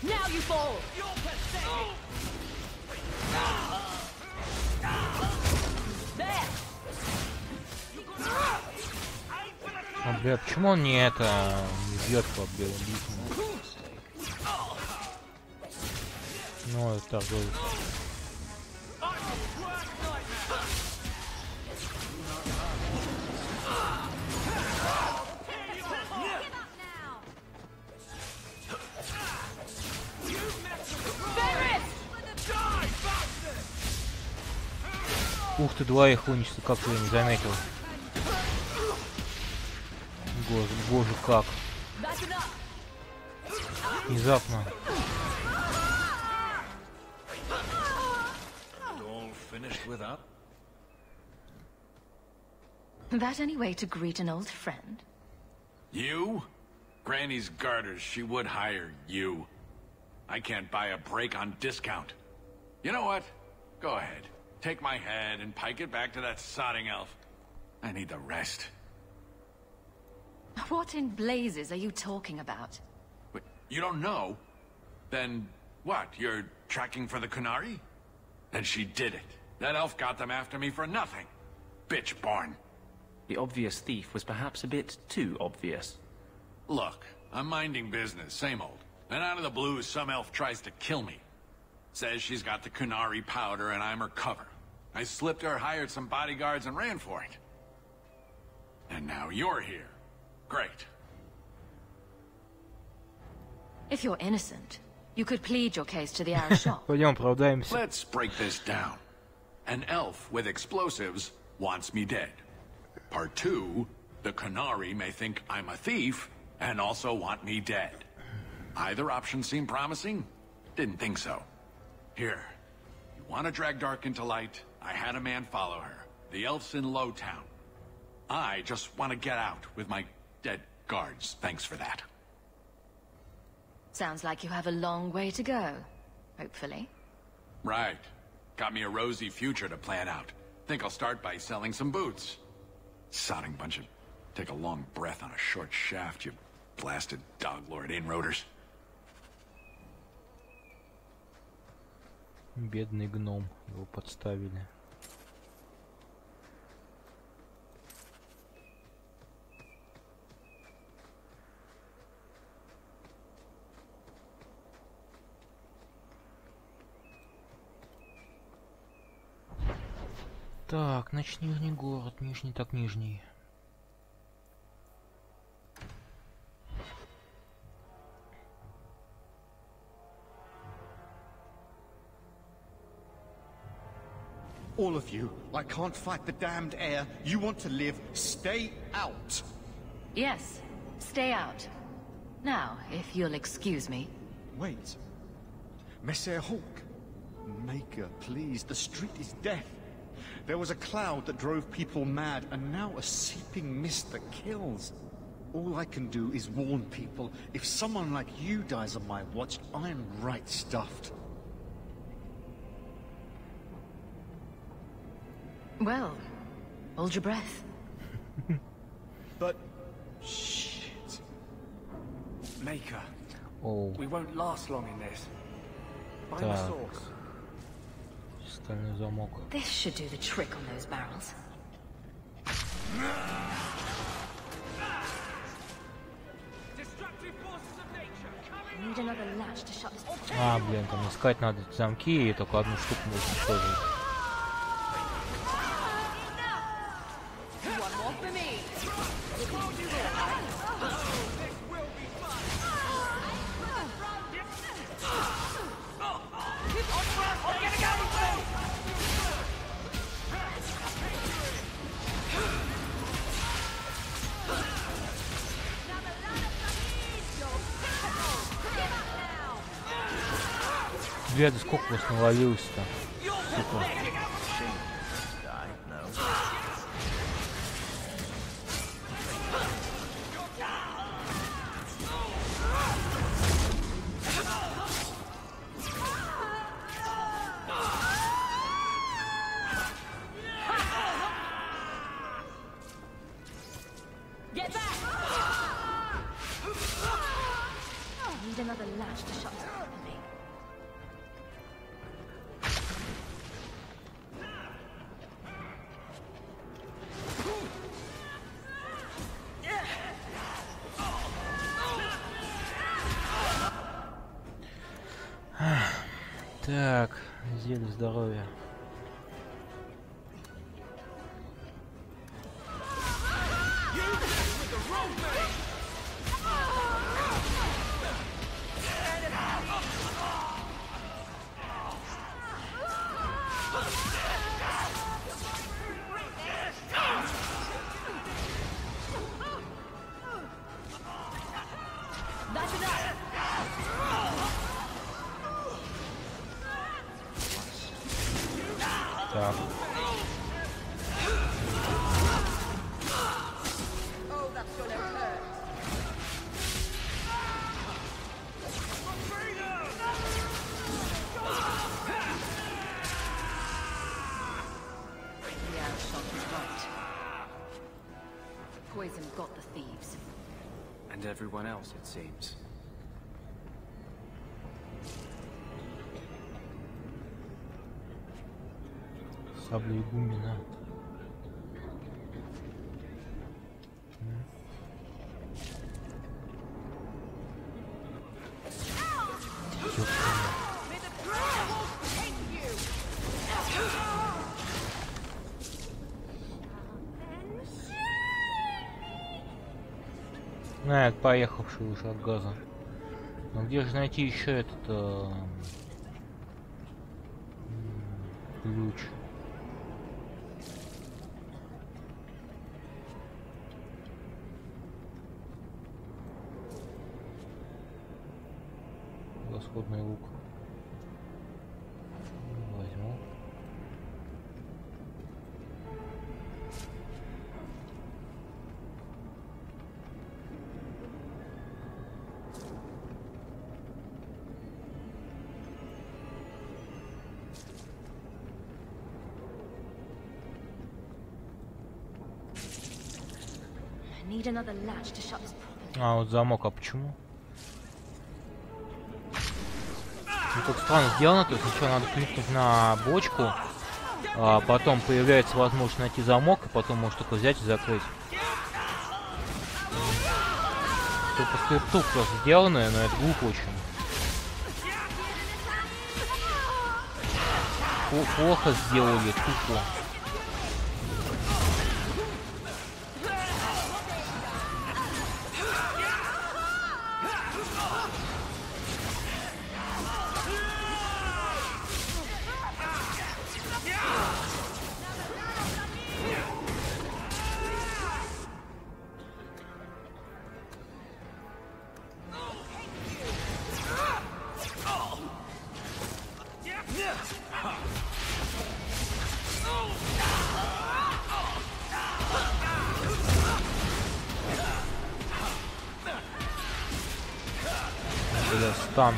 Now you fall. А, бля, почему он не это не бьет по белому? Ну, это так было. Ух ты, двоих уничтожил, как я не заметил. Боже, как. Внезапно. That any way to greet an old friend? You? Granny's garters, she would hire you. I can't buy a break on discount. You know what? Go ahead. Take my head and pike it back to that sodding elf. I need the rest. What in blazes are you talking about? But you don't know? Then what? You're tracking for the Kunari? Then she did it. That elf got them after me for nothing. Bitch born. The obvious thief was perhaps a bit too obvious. Look, I'm minding business, same old. And out of the blue, some elf tries to kill me. Says she's got the Kunari powder and I'm her cover. I slipped her, hired some bodyguards, and ran for it. And now you're here. Great. If you're innocent, you could plead your case to the Arashop. Пойдем, оправдаемся. Let's break this down. An elf with explosives wants me dead. Part 2, the Kunari may think I'm a thief and also want me dead. Either option seemed promising? Didn't think so. Here, you want to drag Dark into light? I had a man follow her. The elf's in Lowtown. I just want to get out with my dead guards. Thanks for that. Sounds like you have a long way to go, hopefully. Right. Got me a rosy future to plan out. Think I'll start by selling some boots. Sodding bunch of... Take a long breath on a short shaft, you blasted dog-lord inroaders. Бедный гном, его подставили. Так, значит, нижний город, нижний так нижний. All of you, I can't fight the damned air. You want to live, stay out. Yes, stay out. Now, if you'll excuse me. Wait. Messer Hawk. Maker, please, the street is death. There was a cloud that drove people mad, and now a seeping mist that kills. All I can do is warn people. If someone like you dies on my watch, I'm right stuffed. Well, hold your breath. But... shit. Maker. Oh. We won't last long in this. Find the source. Стальной замок. This should do the trick on those barrels. Need another latch to shut this. А, блин, там искать надо замки, и только одну штуку можно использовать. Бля, да сколько вас навалилось-то? Сука. Get back! Need another latch to shut this properly. Так, зелье здоровья. Так. Poison got the thieves. And everyone else, it seems. Сабля игумена. На, поехавший уже от газа. Но где же найти еще этот ключ? Расходный лук. Возьму. А, вот замок, а почему? Ну, тут странно сделано, то есть сначала надо кликнуть на бочку, а потом появляется возможность найти замок, и потом можешь только взять и закрыть. Это по скрипту просто сделано, но это глупо очень. Плохо сделали, тупо. Стан.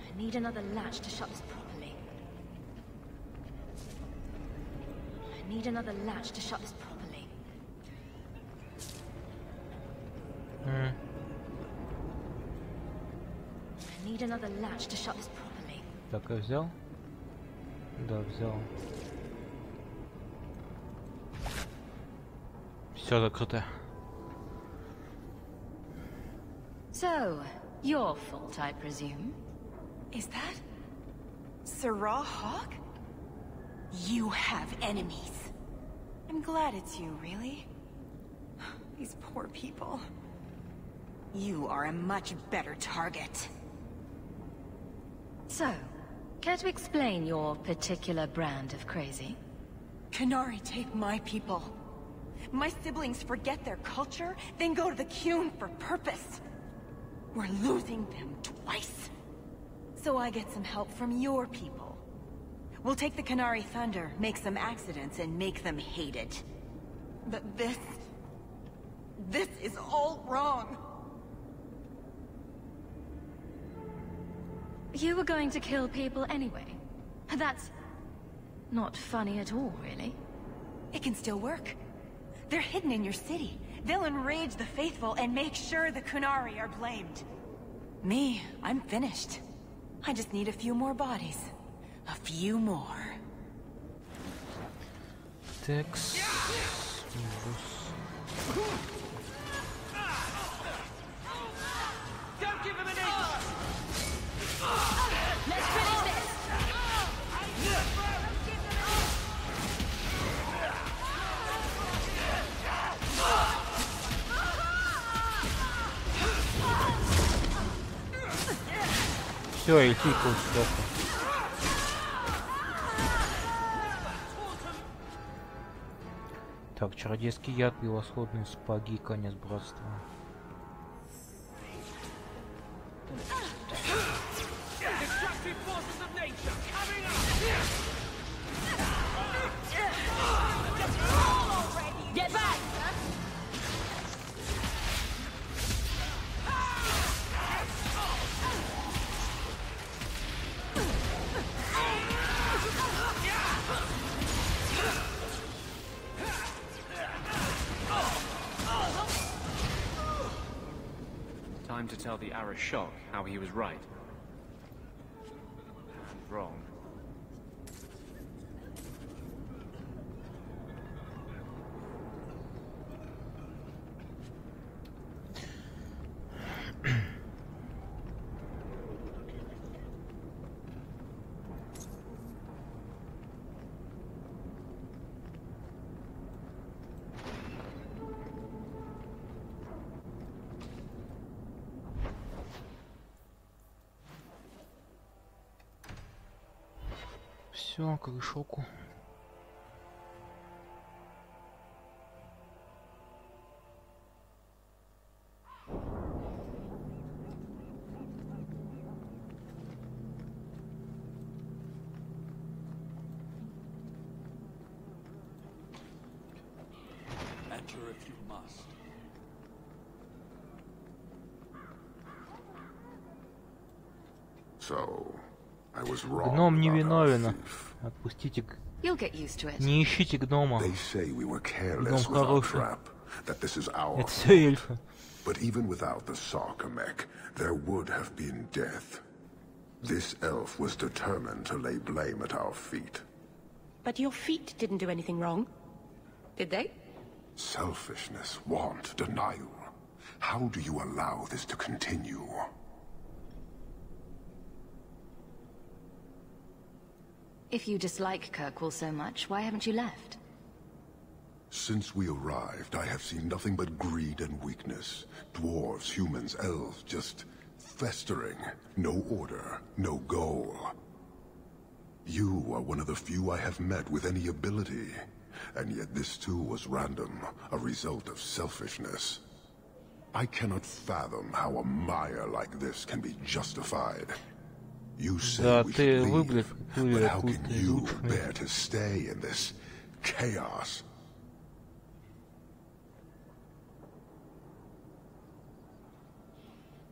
I need another latch to shut this properly. I need another latch to shut this properly. I need another latch to shut this properly. Так, я взял? Да, взял. Все закрыто. So, your fault, I presume? Is that Sarah Hawk? You have enemies. I'm glad it's you, really. These poor people. You are a much better target. So, care to explain your particular brand of crazy? Qunari take my people. My siblings forget their culture, then go to the Qun for purpose. We're losing them twice. So I get some help from your people. We'll take the Qunari Thunder, make some accidents, and make them hate it. But this is all wrong. You were going to kill people anyway. That's not funny at all, really. It can still work. They're hidden in your city. They'll enrage the faithful and make sure the Qunari are blamed. Me, I'm finished. I just need a few more bodies. A few more. Текс. Don't give him an inch! Let's finish this! Все, эльфийка сдохла. Так, чародейский яд, превосходные сапоги, конец братства. Get back! Time to tell the Arashok how he was right. And wrong. Все, к решоку. Гном не виновен. Отпустите. Не ищите гнома. Гном хороший. Это все эльфы. But even without the Sarkamek, there would have been death. This elf was determined to lay blame at our feet. But your feet didn't do anything wrong, did they? Selfishness, want, denial. How do you allow this to continue? If you dislike Kirkwall so much, why haven't you left? Since we arrived, I have seen nothing but greed and weakness. Dwarves, humans, elves, just festering. No order, no goal. You are one of the few I have met with any ability. And yet this too was random, a result of selfishness. I cannot fathom how a mire like this can be justified. You say we should leave, but how can you bear to stay in this chaos?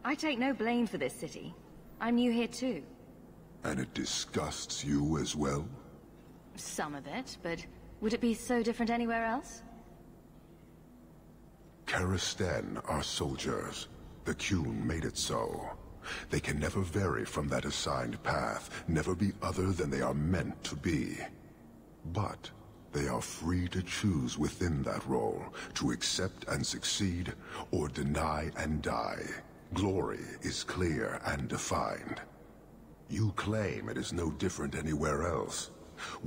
I take no blame for this city. I'm new here too. And it disgusts you as well? Some of it, but would it be so different anywhere else? Karisten are soldiers. The Qun made it so. They can never vary from that assigned path, never be other than they are meant to be. But they are free to choose within that role, to accept and succeed, or deny and die. Glory is clear and defined. You claim it is no different anywhere else.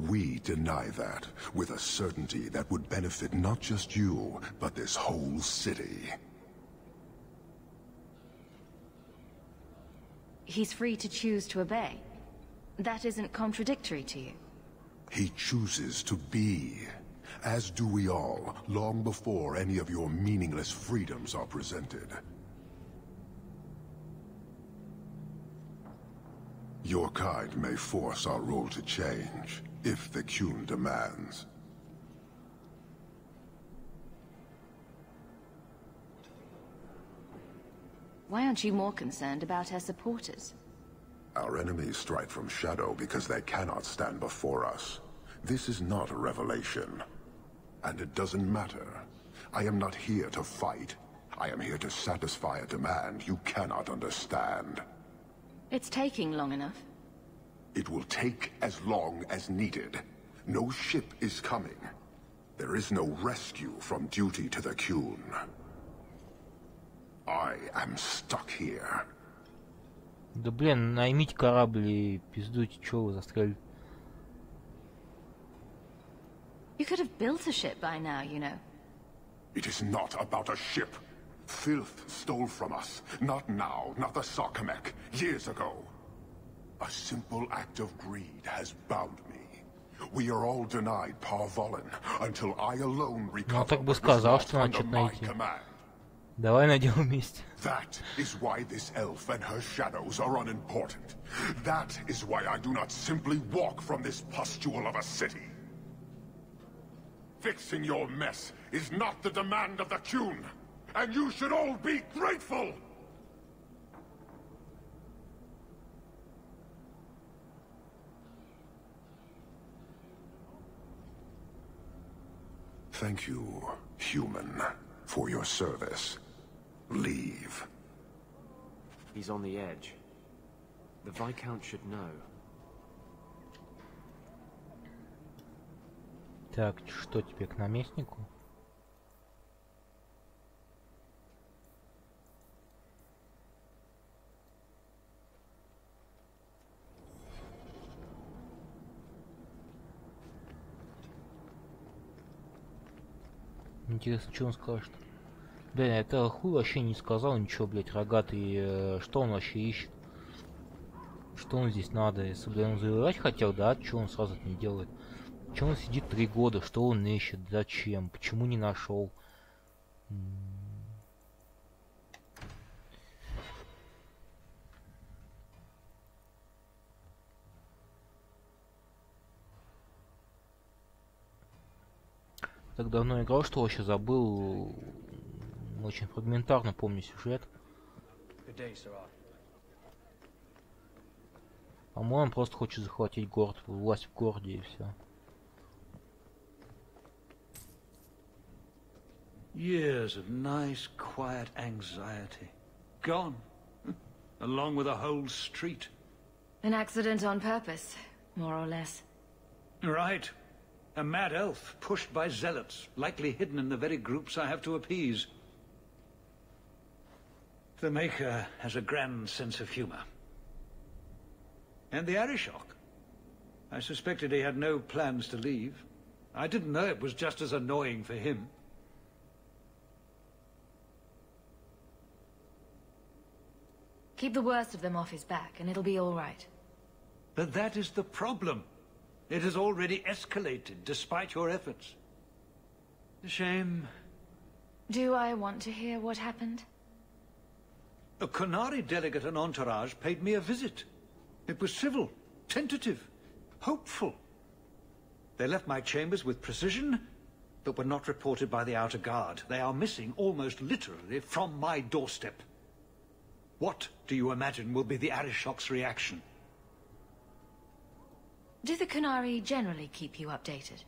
We deny that, with a certainty that would benefit not just you, but this whole city. He's free to choose to obey. That isn't contradictory to you. He chooses to be, as do we all, long before any of your meaningless freedoms are presented. Your kind may force our role to change, if the Qun demands. Why aren't you more concerned about her supporters? Our enemies strike from shadow because they cannot stand before us. This is not a revelation. And it doesn't matter. I am not here to fight. I am here to satisfy a demand you cannot understand. It's taking long enough. It will take as long as needed. No ship is coming. There is no rescue from duty to the Qun. I am stuck here. Да блин, наймите корабль и пиздуйте, чё вы застряли. You could have built a ship by now, you know. It is not about a ship. Filth stole from us. Not now, not the Sarkamek. Years ago. A simple act of greed has bound me. We are all denied Parvolin until I alone recover. Ну так бы сказал, что надо что-то найти. Давай найдем вместе. That is why this elf and her shadows are unimportant. That is why I do not simply walk from this pustule of a city. Fixing your mess is not the demand of the Qun, and you should all be grateful! Thank you, human, for your service. Leave. He's on the edge. The Viscount should know. Так, что теперь к наместнику? Интересно, что он скажет. Блин, это хуй вообще не сказал ничего, блять, рогатый. Что он вообще ищет? Что он здесь надо? Если бы он завоевать хотел, да? Чего он сразу это не делает? Чего он сидит 3 года? Что он ищет? Зачем? Почему не нашел? Так давно играл, что вообще забыл. Очень фрагментарно помню сюжет. По-моему, просто хочет захватить город, власть в городе и все. Years of nice, quiet anxiety. Gone. Along with a whole street. An accident on purpose, more or less. Right. A mad elf pushed by zealots, likely hidden in the very groups I have to appease. The Maker has a grand sense of humor. And the Arishok. I suspected he had no plans to leave. I didn't know it was just as annoying for him. Keep the worst of them off his back, and it'll be all right. But that is the problem. It has already escalated, despite your efforts. A shame. Do I want to hear what happened? A Qunari delegate and entourage paid me a visit. It was civil, tentative, hopeful. They left my chambers with precision, but were not reported by the outer guard. They are missing almost literally from my doorstep. What do you imagine will be the Arishok's reaction? Do the Qunari generally keep you updated?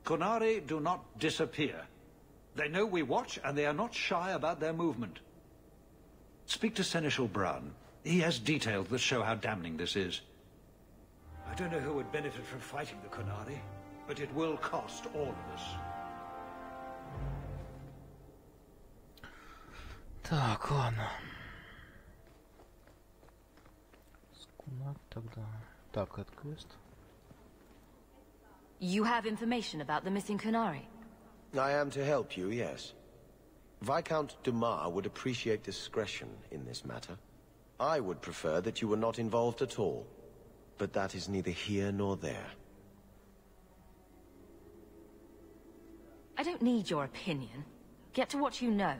Qunari do not disappear. They know we watch, and they are not shy about their movement. Speak to Seneschal Brown. He has details that show how damning this is. I don't know who would benefit from fighting the Qunari, but it will cost all of us. Так, ладно. Скунак тогда. Так, это квест. You have information about the missing Qunari? I am to help you, yes. Viscount Dumas would appreciate discretion in this matter. I would prefer that you were not involved at all. But that is neither here nor there. I don't need your opinion. Get to what you know.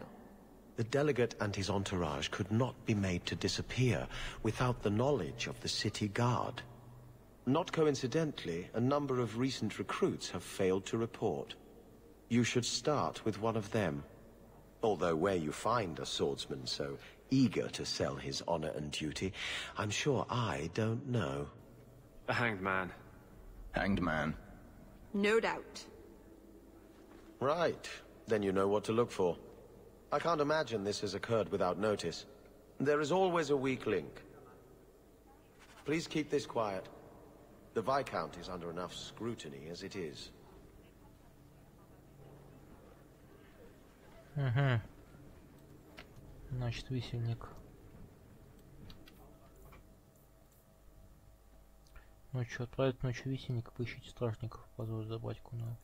The delegate and his entourage could not be made to disappear without the knowledge of the city guard. Not coincidentally, a number of recent recruits have failed to report. You should start with one of them. Although where you find a swordsman so eager to sell his honor and duty, I'm sure I don't know. A hanged man. Hanged man. No doubt. Right. Then you know what to look for. I can't imagine this has occurred without notice. There is always a weak link. Please keep this quiet. The Viscount is under enough scrutiny as it is. Угу. Значит, висельник. Ну что, отправить ночью висельника, поищите стражников, позволь забрать Кунари.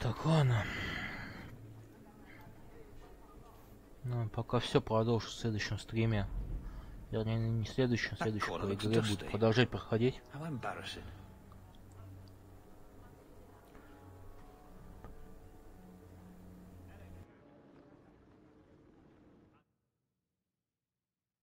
Так, ладно. Ну, пока все, продолжу в следующем стриме. Вернее, не в следующем, следующем, когда игре буду продолжать проходить.